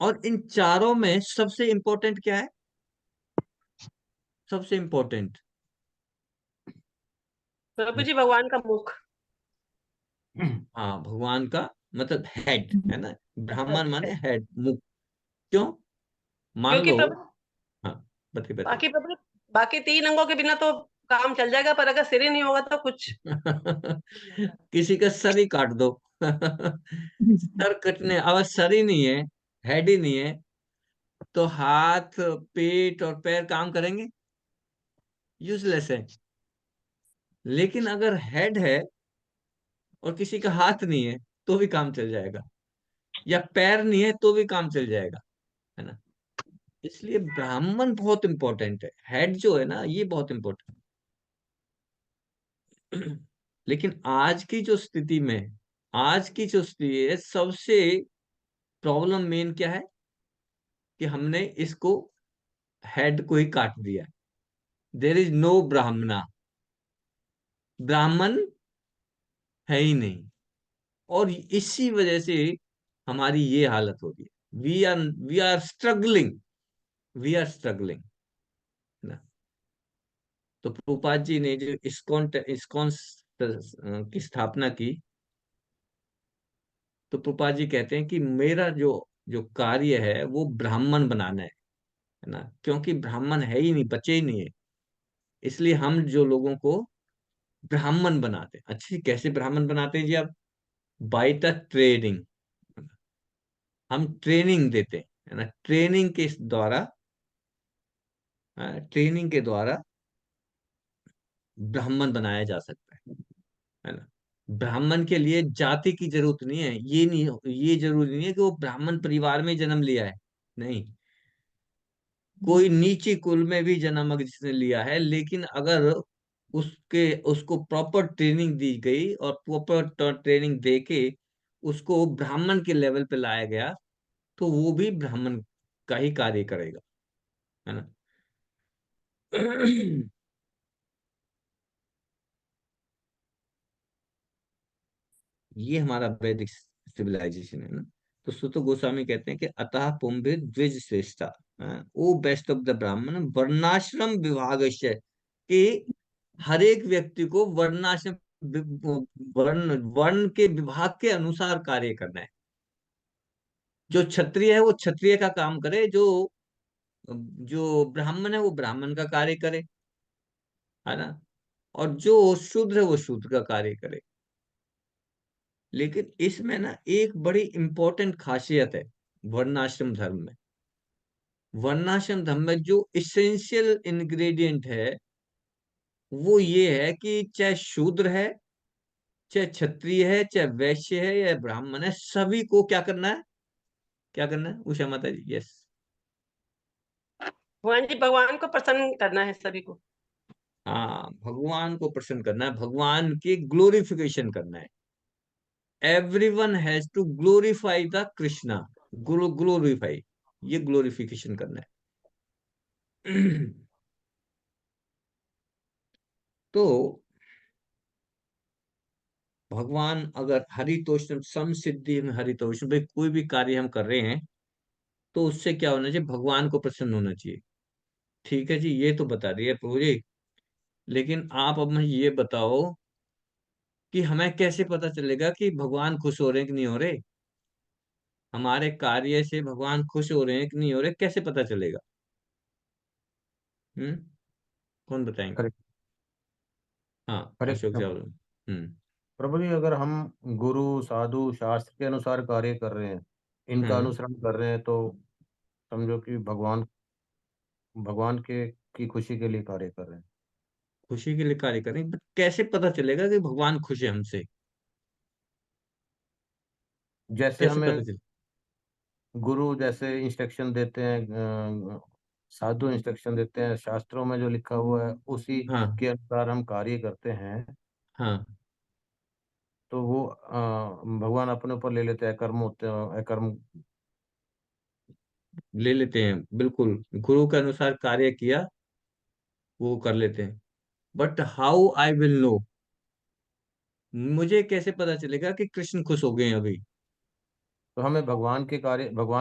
और इन चारों में सबसे इंपॉर्टेंट क्या है, सबसे इंपॉर्टेंट, प्रभु जी भगवान का मुख। हाँ, भगवान का मतलब हेड, है ना। ब्राह्मण माने अच्छा। हेड, मुख। क्यों, मान क्योंकि लो, प्रभु, हाँ, बताइए बताइए। बाकी प्रभु, बाकी 3 अंगों के बिना तो काम चल जाएगा, पर अगर सिर ही नहीं होगा तो कुछ। किसी का सर ही काट दो। सर कटने, अगर सर ही नहीं है, हेड ही नहीं है, तो हाथ, पेट और पैर काम करेंगे, यूजलेस है। लेकिन अगर हेड है और किसी का हाथ नहीं है तो भी काम चल जाएगा, या पैर नहीं है तो भी काम चल जाएगा, है ना। इसलिए ब्राह्मण बहुत इंपॉर्टेंट है, हेड जो है ना ये बहुत इंपॉर्टेंट। लेकिन आज की जो स्थिति में, आज की जो स्थिति है, सबसे प्रॉब्लम मेन क्या है कि हमने इसको, हेड को ही काट दिया। देर इज नो ब्राह्मणा, ब्राह्मण है ही नहीं। और इसी वजह से हमारी ये हालत हो रही है। We are struggling, we are struggling, ना। तो प्रभुपाद जी ने जो इस्कॉन की स्थापना की, तो प्रभुपाद जी कहते हैं कि मेरा जो जो कार्य है वो ब्राह्मण बनाना है ना, क्योंकि ब्राह्मण है ही नहीं, बचे ही नहीं है। इसलिए हम जो लोगों को ब्राह्मण बनाते हैं। अच्छी, कैसे ब्राह्मण बनाते हैं जी आप, बाय द ट्रेनिंग, हम ट्रेनिंग देते हैं, है ना। ट्रेनिंग के द्वारा, ट्रेनिंग के द्वारा ब्राह्मण बनाया जा सकता है ना। ब्राह्मण के लिए जाति की जरूरत नहीं है, ये नहीं, ये जरूरी नहीं है कि वो ब्राह्मण परिवार में जन्म लिया है, नहीं। कोई नीची कुल में भी जन्म अगर जिसने लिया है, लेकिन अगर उसको प्रॉपर ट्रेनिंग दी गई और प्रॉपर ट्रेनिंग दे के उसको ब्राह्मण के लेवल पे लाया गया, तो वो भी ब्राह्मण का ही कार्य करेगा, है ना। ये हमारा वैदिक सिविलाइजेशन है ना। तो सुत गोस्वामी कहते हैं कि अतः पुंभिर द्विज श्रेष्ठा, ओ बेस्ट ऑफ द ब्राह्मण वर्णाश्रम विभाग, कि हर एक व्यक्ति को वर्णाश्रम, वर्ण वर्ण के विभाग के अनुसार कार्य करना है। जो क्षत्रिय है वो क्षत्रिय का काम करे, जो जो ब्राह्मण है वो ब्राह्मण का कार्य करे, है ना। और जो शूद्र है वो शूद्र का कार्य करे। लेकिन इसमें ना एक बड़ी इंपॉर्टेंट खासियत है वर्णाश्रम धर्म में। वर्णाश्रम धर्म में जो इसेंशियल इंग्रेडिएंट है वो ये है कि चाहे शूद्र है, चाहे क्षत्रिय है, चाहे वैश्य है या ब्राह्मण है, सभी को क्या करना है, क्या करना है उषा माता जी, यस। भगवान जी भगवान को प्रसन्न करना है सभी को। हाँ, भगवान को प्रसन्न करना है, भगवान की ग्लोरिफिकेशन करना है। Everyone has to glorify the Krishna, glorify, ये ग्लोरिफिकेशन करना है। तो भगवान अगर हरितोषण सम सिद्धि में हरितोषण भाई कोई भी कार्य हम कर रहे हैं तो उससे क्या होना चाहिए, भगवान को प्रसन्न होना चाहिए। ठीक है जी, ये तो बता दिया प्रभु जी। लेकिन आप अब मुझे ये बताओ कि हमें कैसे पता चलेगा कि भगवान खुश हो रहे हैं कि नहीं हो रहे, हमारे कार्य से भगवान खुश हो रहे हैं कि नहीं हो रहे, कैसे पता चलेगा? हम्म, कौन बताएंगे? हरे हाँ, हरे अशोक कृष्ण। चावला। हम्म। प्रभु जी, अगर हम गुरु साधु शास्त्र के अनुसार कार्य कर रहे हैं, इनका हाँ, अनुसरण कर रहे हैं, तो समझो कि भगवान भगवान के की खुशी के लिए कार्य कर रहे हैं। खुशी के लिए कार्य करें, बट कैसे पता चलेगा कि भगवान खुश है हमसे? जैसे कैसे हमें पता चले? गुरु जैसे इंस्ट्रक्शन देते हैं, साधु इंस्ट्रक्शन देते हैं, शास्त्रों में जो लिखा हुआ है उसी हाँ, के अनुसार हम कार्य करते हैं, हाँ, तो वो भगवान अपने ऊपर ले लेते हैं, कर्म होते हैं कर्म। ले लेते हैं, बिल्कुल गुरु के अनुसार कार्य किया वो कर लेते हैं। But how I will know, मुझे कैसे पता चलेगा कि कृष्ण खुश हो गए हैं अभी? तो हमें भगवान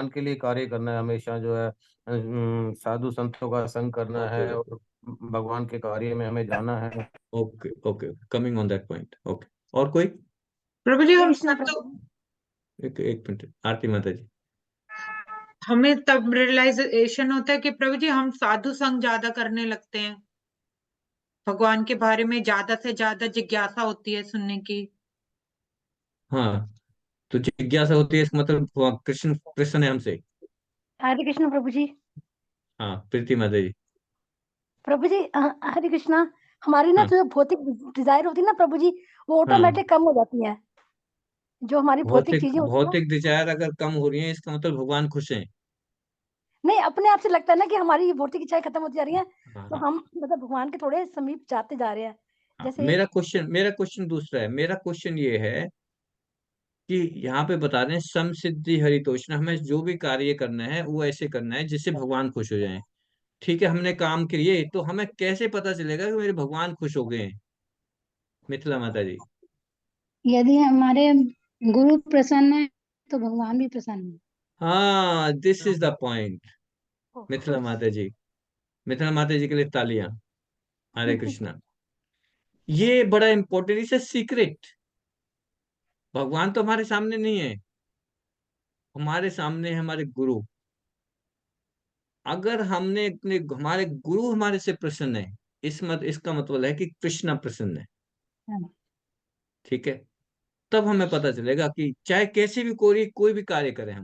के लिए कार्य करना है हमेशा, जो है साधु संतों का संग करना ओके, है, और भगवान के कार्य में हमें जाना है। Okay, okay, coming on that point. Okay, और कोई? प्रभु जी, हम कृष्णा सब तो प्रभु। एक मिनट, आरती माता जी। हमें तब रियलाइजेशन होता है कि प्रभु जी हम साधु संग ज्यादा करने लगते हैं, भगवान के बारे में ज्यादा से ज्यादा जिज्ञासा होती है सुनने की। हाँ, तो जिज्ञासा होती है, इसका मतलब कृष्ण प्रसन्न है हमसे। हरे कृष्ण प्रभु जी। हाँ, प्रीति माता जी। प्रभु जी हरे कृष्णा। हमारी ना हाँ, जो भौतिक डिजायर होती है ना प्रभु जी, वो हाँ, ऑटोमेटिक कम हो जाती है। जो हमारी भौतिक भौतिक चीजें होती है ना, भौतिक डिजायर अगर कम हो रही है, इसका मतलब भगवान खुश हैं। नहीं अपने आप से लगता है ना कि हमारी भौतिक इच्छाएं खत्म होती जा रही हैं, हाँ, तो हाँ, हम मतलब भगवान के थोड़े समीप जाते जा रहे हैं। हाँ। जैसे मेरा क्वेश्चन दूसरा है। मेरा क्वेश्चन ये है कि यहाँ पे बता रहे हैं सम सिद्धि हरितोषण, हमें जो भी कार्य करना है वो ऐसे करना है जिससे भगवान खुश हो जाएं। ठीक है, हमने काम किए तो हमें कैसे पता चलेगा कि मेरे भगवान खुश हो गए हैं? मिथिला माता जी। यदि हमारे गुरु प्रसन्न है तो भगवान भी प्रसन्न है। हाँ, this is the point. Mithila खुश। माता जी, मिथिला माता जी के लिए तालियां। हरे कृष्णा। ये बड़ा इंपॉर्टेंट, इसे सीक्रेट। भगवान तो हमारे सामने नहीं है, हमारे सामने है हमारे गुरु। अगर हमने अपने हमारे गुरु हमारे से प्रसन्न है, इसका मतलब है कि कृष्णा प्रसन्न है। हाँ। ठीक है, तब हमें पता चलेगा कि चाहे कैसे भी कोई भी कार्य करें,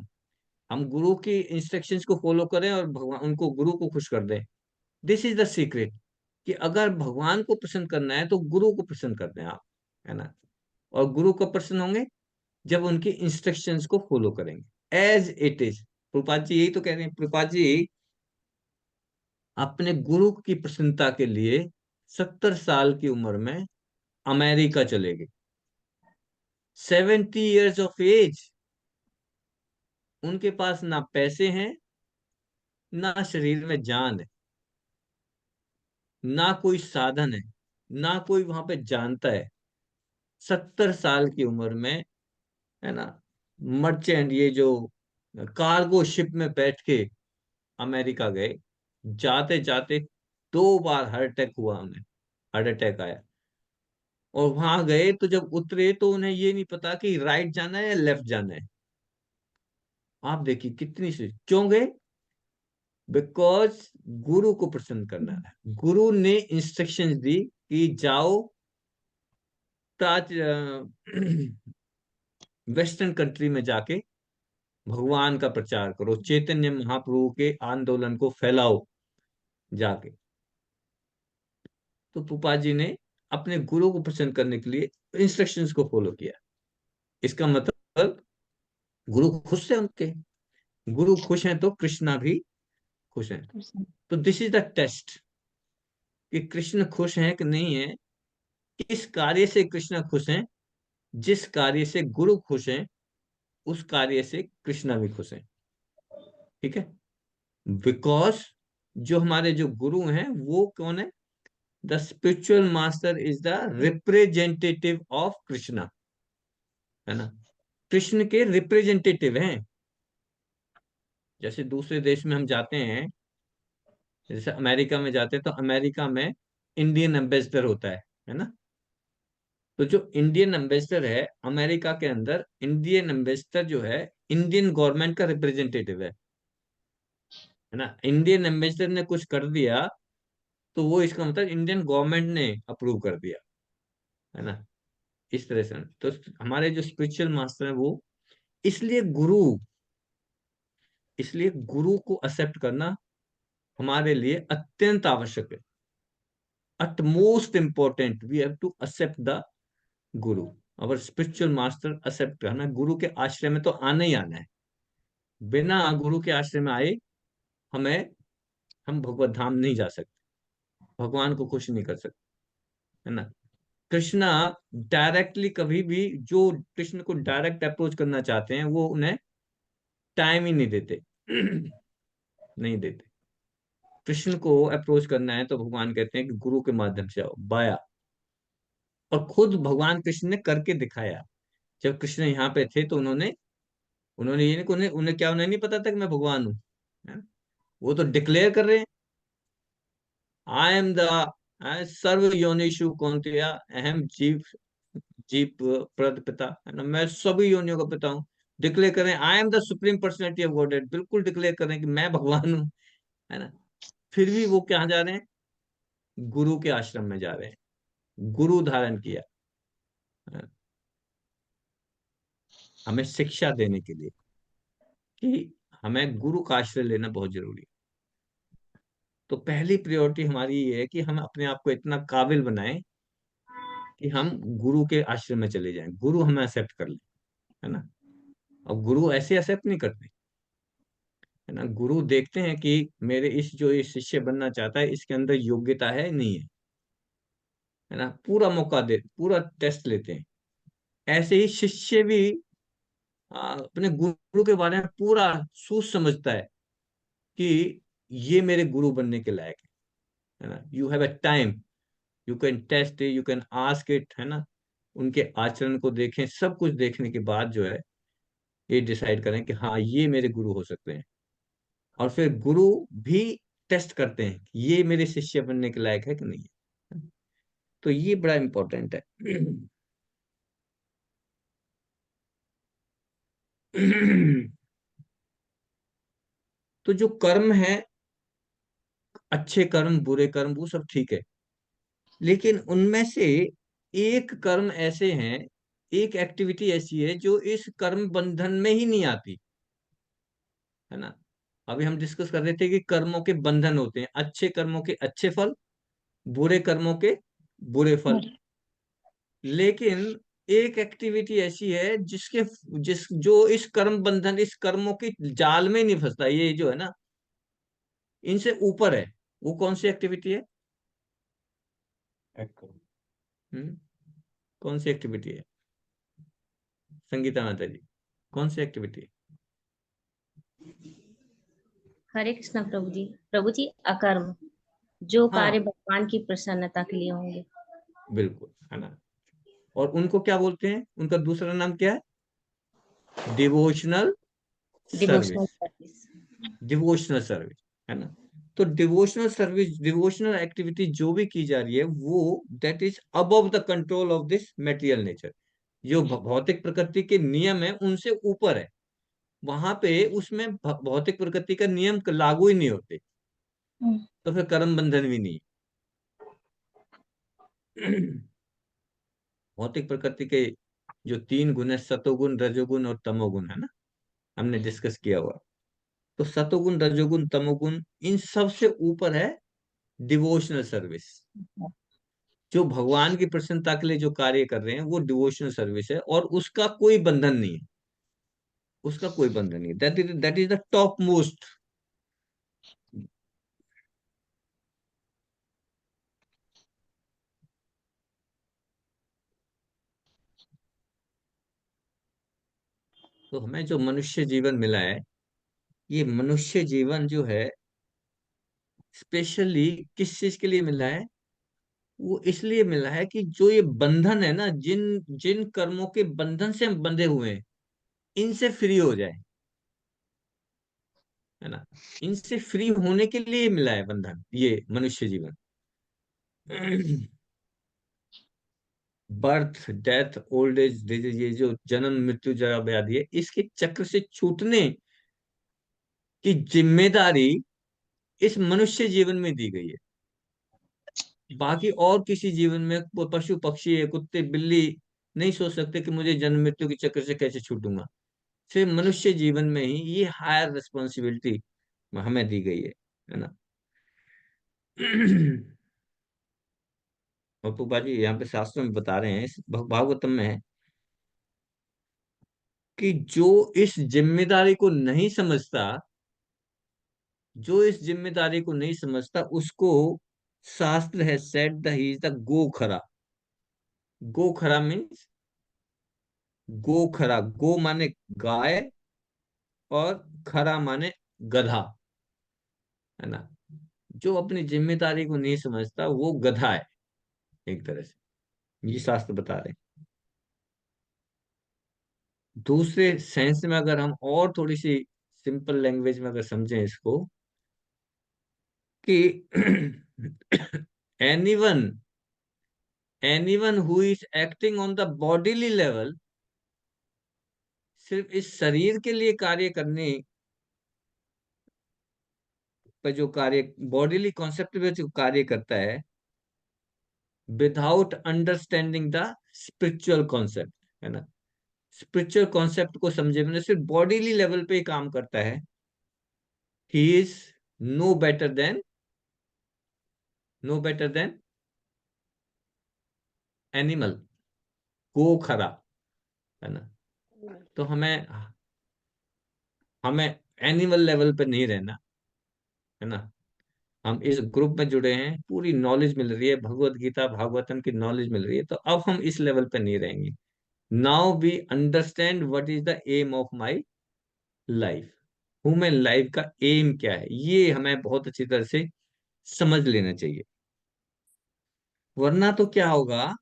हम गुरु की इंस्ट्रक्शंस को फॉलो करें और भगवान उनको गुरु को खुश कर दें। दिस इज द सीक्रेट, कि अगर भगवान को प्रसन्न करना है तो गुरु को प्रसन्न कर दें आप, है ना? और गुरु कब प्रसन्न होंगे? जब उनकी इंस्ट्रक्शंस को फॉलो करेंगे as it is. Prabhupada ji यही तो कह रहे हैं। प्रभुपाद जी अपने गुरु की प्रसन्नता के लिए 70 साल की उम्र में अमेरिका चले गए। 70 years ऑफ एज, उनके पास ना पैसे हैं, ना शरीर में जान है, ना कोई साधन है, ना कोई वहां पे जानता है। 70 साल की उम्र में, है ना, मर्चेंट, ये जो कार्गो शिप में बैठ के अमेरिका गए। जाते जाते 2 बार हार्ट अटैक हुआ उन्हें, हार्ट अटैक आया। और वहां गए तो जब उतरे तो उन्हें ये नहीं पता कि राइट जाना है या लेफ्ट जाना है। आप देखिए कितनी सी क्यों गए? बिकॉज गुरु को प्रसन्न करना है। गुरु ने इंस्ट्रक्शंस दी कि जाओ प्राच वेस्टर्न कंट्री में जाके भगवान का प्रचार करो, चैतन्य महाप्रभु के आंदोलन को फैलाओ जाके। तो पुपा जी ने अपने गुरु को प्रसन्न करने के लिए इंस्ट्रक्शंस को फॉलो किया। इसका मतलब गुरु खुश है उनके, गुरु खुश हैं तो कृष्णा भी खुश हैं। कृष्ण। तो दिस इज द टेस्ट, कि कृष्ण खुश हैं कि नहीं है। किस कार्य से कृष्ण खुश हैं? जिस कार्य से गुरु खुश हैं, उस कार्य से कृष्णा भी खुश हैं। ठीक है, बिकॉज जो हमारे जो गुरु हैं वो कौन है? The spiritual master is the representative of Krishna. है ना, कृष्ण के रिप्रेजेंटेटिव हैं। जैसे दूसरे देश में हम जाते हैं, जैसे अमेरिका में जाते हैं, तो अमेरिका में इंडियन एम्बेसडर होता है ना। तो जो इंडियन एम्बेसडर है अमेरिका के अंदर, इंडियन एम्बेसडर जो है इंडियन गवर्नमेंट का रिप्रेजेंटेटिव है ना। इंडियन एम्बेसडर ने कुछ कर दिया तो वो इसका मतलब इंडियन गवर्नमेंट ने अप्रूव कर दिया, है ना। इस तरह से तो हमारे जो स्पिरिचुअल मास्टर है वो, इसलिए गुरु इसलिए गुरु को एक्सेप्ट करना हमारे लिए अत्यंत आवश्यक है। at most important we have to accept the guru, our spiritual master accept करना। गुरु के आश्रय में तो आना ही आना है। बिना गुरु के आश्रय में आए हमें हम भगवत धाम नहीं जा सकते, भगवान को खुश नहीं कर सकते, है ना। कृष्णा डायरेक्टली कभी भी, जो कृष्ण को डायरेक्ट अप्रोच करना चाहते हैं वो उन्हें टाइम ही नहीं देते नहीं देते। कृष्ण को अप्रोच करना है तो भगवान कहते हैं कि गुरु के माध्यम से आओ, बाया। और खुद भगवान कृष्ण ने करके दिखाया। जब कृष्ण यहाँ पे थे तो उन्होंने उन्होंने ये नहीं, उन्हें उन्हें क्या उन्हें नहीं पता था कि मैं भगवान हूँ, है ना? वो तो डिक्लेयर कर रहे हैं, आई एम द सर्व योनिषु कौन्तेय अहम जीव जीव प्रद पिता, है ना, मैं सभी योनियों का पिता हूँ। डिक्लेयर करें I am the supreme personality of godhead, बिल्कुल डिक्लेयर करें कि मैं भगवान हूँ, है ना। फिर भी वो कहाँ जा रहे हैं? गुरु के आश्रम में जा रहे हैं, गुरु धारण किया, है ना, हमें शिक्षा देने के लिए कि हमें गुरु का आश्रय लेना बहुत जरूरी है। तो पहली प्रायोरिटी हमारी ये है कि हम अपने आप को इतना काबिल बनाएं कि हम गुरु के आश्रम में चले जाएं, गुरु हमें एक्सेप्ट कर ले, है ना। अब गुरु ऐसे एक्सेप्ट नहीं करते, है ना। गुरु देखते हैं कि मेरे इस जो ये शिष्य बनना चाहता है इसके अंदर योग्यता है नहीं है ना। पूरा मौका दे, पूरा टेस्ट लेते हैं। ऐसे ही शिष्य भी अपने गुरु के बारे में पूरा सोच समझता है कि ये मेरे गुरु बनने के लायक है ना। You have a time, you can test it, you can ask it, है ना। उनके आचरण को देखें, सब कुछ देखने के बाद जो है ये डिसाइड करें कि हाँ ये मेरे गुरु हो सकते हैं। और फिर गुरु भी टेस्ट करते हैं कि ये मेरे शिष्य बनने के लायक है कि नहीं है। तो ये बड़ा इंपॉर्टेंट है। तो जो कर्म है, अच्छे कर्म बुरे कर्म वो सब ठीक है, लेकिन उनमें से एक कर्म ऐसे हैं, एक एक्टिविटी ऐसी है जो इस कर्म बंधन में ही नहीं आती, है ना। अभी हम डिस्कस कर रहे थे कि कर्मों के बंधन होते हैं, अच्छे कर्मों के अच्छे फल, बुरे कर्मों के बुरे फल। लेकिन एक एक्टिविटी ऐसी है जिस जो इस कर्म बंधन, इस कर्मों की जाल में नहीं फंसता, ये जो है ना इनसे ऊपर है। वो कौन सी एक्टिविटी है? हम्म कौन सी एक्टिविटी है संगीता माता जी? कौन सी एक्टिविटी है? हरे कृष्णा प्रभु जी। प्रभु जी, अकर्म, जो हाँ कार्य भगवान की प्रसन्नता के लिए होंगे। बिल्कुल, है ना। और उनको क्या बोलते हैं? उनका दूसरा नाम क्या है? Devotional devotional service. Service. Devotional service, है ना। तो डिवोशनल सर्विस, डिवोशनल एक्टिविटी जो भी की जा रही है वो that is above the control of this material nature. जो भौतिक प्रकृति के नियम है उनसे ऊपर है। वहां पे उसमें भौतिक प्रकृति का नियम लागू ही नहीं होते, तो फिर कर्म बंधन भी नहीं है। भौतिक प्रकृति के जो तीन गुण है, सतोगुण रजोगुण और तमोगुण, है ना, हमने डिस्कस किया हुआ। तो सतोगुण रजोगुण तमोगुण इन सब से ऊपर है डिवोशनल सर्विस। जो भगवान की प्रसन्नता के लिए जो कार्य कर रहे हैं वो डिवोशनल सर्विस है, और उसका कोई बंधन नहीं है, उसका कोई बंधन नहीं। That is the top most. तो हमें जो मनुष्य जीवन मिला है, ये मनुष्य जीवन जो है स्पेशली किस चीज के लिए मिला है? वो इसलिए मिला है कि जो ये बंधन है ना, जिन जिन कर्मों के बंधन से हम बंधे हुए हैं, इनसे फ्री हो जाए, है ना। इनसे फ्री होने के लिए मिला है बंधन, ये मनुष्य जीवन। Birth, death, old age, disease, ये जो जन्म मृत्यु जरा व्याधि है, इसके चक्र से छूटने की जिम्मेदारी इस मनुष्य जीवन में दी गई है। बाकी और किसी जीवन में वो पशु पक्षी है, कुत्ते बिल्ली नहीं सोच सकते कि मुझे जन्म मृत्यु के चक्र से कैसे छूटूंगा। सिर्फ मनुष्य जीवन में ही ये हायर रिस्पॉन्सिबिलिटी हमें दी गई है ना। और पुपा जी यहाँ पे शास्त्रों में बता रहे हैं, इस भागवतम में है कि जो इस जिम्मेदारी को नहीं समझता, जो इस जिम्मेदारी को नहीं समझता, उसको शास्त्र है set the he is the gokhara. गोखरा मीन्स गोखरा, गो माने गाय और खरा माने गधा, है ना। जो अपनी जिम्मेदारी को नहीं समझता वो गधा है एक तरह से, ये शास्त्र बता रहे हैं। दूसरे सेंस में अगर हम और थोड़ी सी सिंपल लैंग्वेज में अगर समझें इसको, कि anyone anyone who is acting on the bodily level, सिर्फ इस शरीर के लिए कार्य करने पर जो कार्य बॉडीली कॉन्सेप्ट पे जो कार्य करता है, without understanding the spiritual concept, है ना, स्पिरिचुअल कॉन्सेप्ट को समझे मैंने, सिर्फ बॉडीली लेवल पे ही काम करता है, he is no better than no better than animal, गो खरा, है ना। तो हमें हमें एनिमल लेवल पे नहीं रहना, है ना। हम इस ग्रुप में जुड़े हैं, पूरी नॉलेज मिल रही है, भगवत गीता भागवतम की नॉलेज मिल रही है, तो अब हम इस लेवल पे नहीं रहेंगे। Now we understand what is the aim of my life, human life का एम क्या है, ये हमें बहुत अच्छी तरह से समझ लेना चाहिए। वरना तो क्या होगा,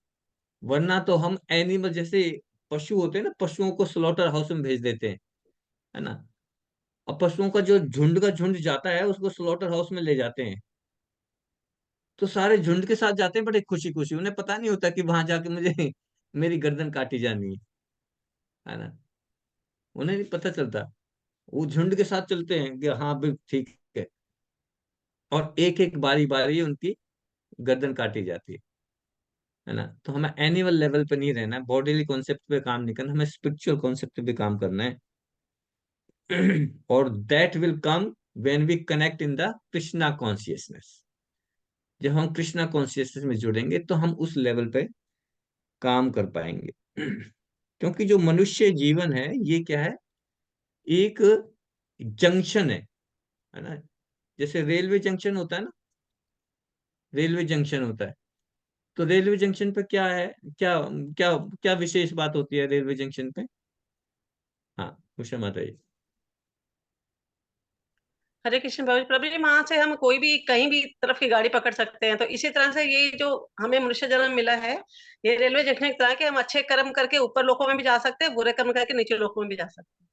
वरना तो हम एनिमल जैसे पशु होते हैं ना, पशुओं को स्लॉटर हाउस में भेज देते हैं, है ना। अब पशुओं का जो झुंड का झुंड जाता है, उसको स्लॉटर हाउस में ले जाते हैं, तो सारे झुंड के साथ जाते हैं बड़े खुशी खुशी, उन्हें पता नहीं होता कि वहां जाके मुझे मेरी गर्दन काटी जानी है ना। उन्हें नहीं पता चलता, वो झुंड के साथ चलते हैं कि हाँ बिल्कुल ठीक है, और एक एक बारी बारी उनकी गर्दन काटी जाती है ना। तो हमें एनिमल लेवल पे नहीं रहना है, बॉडीली कॉन्सेप्ट पे काम नहीं करना, हमें स्पिरिचुअल कॉन्सेप्ट पे भी काम करना है। और that will come when we connect in the Krishna consciousness. जब हम कृष्णा कॉन्शियसनेस में जुड़ेंगे तो हम उस लेवल पे काम कर पाएंगे। क्योंकि जो मनुष्य जीवन है ये क्या है, एक जंक्शन है ना। जैसे रेलवे जंक्शन होता है ना, रेलवे जंक्शन होता है, तो रेलवे जंक्शन पे क्या है, क्या क्या क्या विशेष बात होती है रेलवे जंक्शन पे। हाँ, उषा माता जी। हरे कृष्ण बाबू जी, प्रभु जी वहां से हम कोई भी कहीं भी तरफ की गाड़ी पकड़ सकते हैं, तो इसी तरह से ये जो हमें मनुष्य जन्म मिला है, ये रेलवे जंक्शन की तरह के, हम अच्छे कर्म करके ऊपर लोकों में भी जा सकते हैं, बुरे कर्म करके नीचे लोकों में भी जा सकते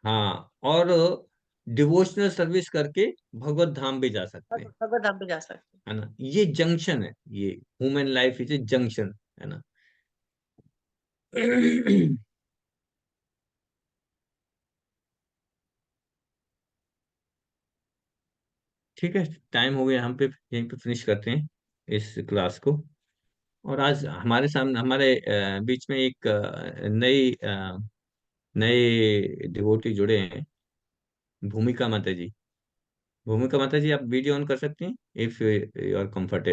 हाँ, और डिवोशनल सर्विस करके भगवत धाम भी जा सकते हैं, हैं, भगवत धाम भी जा सकते हैं। है ना। ये जंक्शन है, ये human life is a junction, है ना। ठीक है, टाइम हो गया, हम पे यहीं पे फिनिश करते हैं इस क्लास को। और आज हमारे सामने हमारे बीच में एक नए डिवोटी जुड़े हैं, भूमिका माता जी। भूमिका माता जी, आप वीडियो ऑन कर सकती हैं इफ यू आर कंफर्टेबल।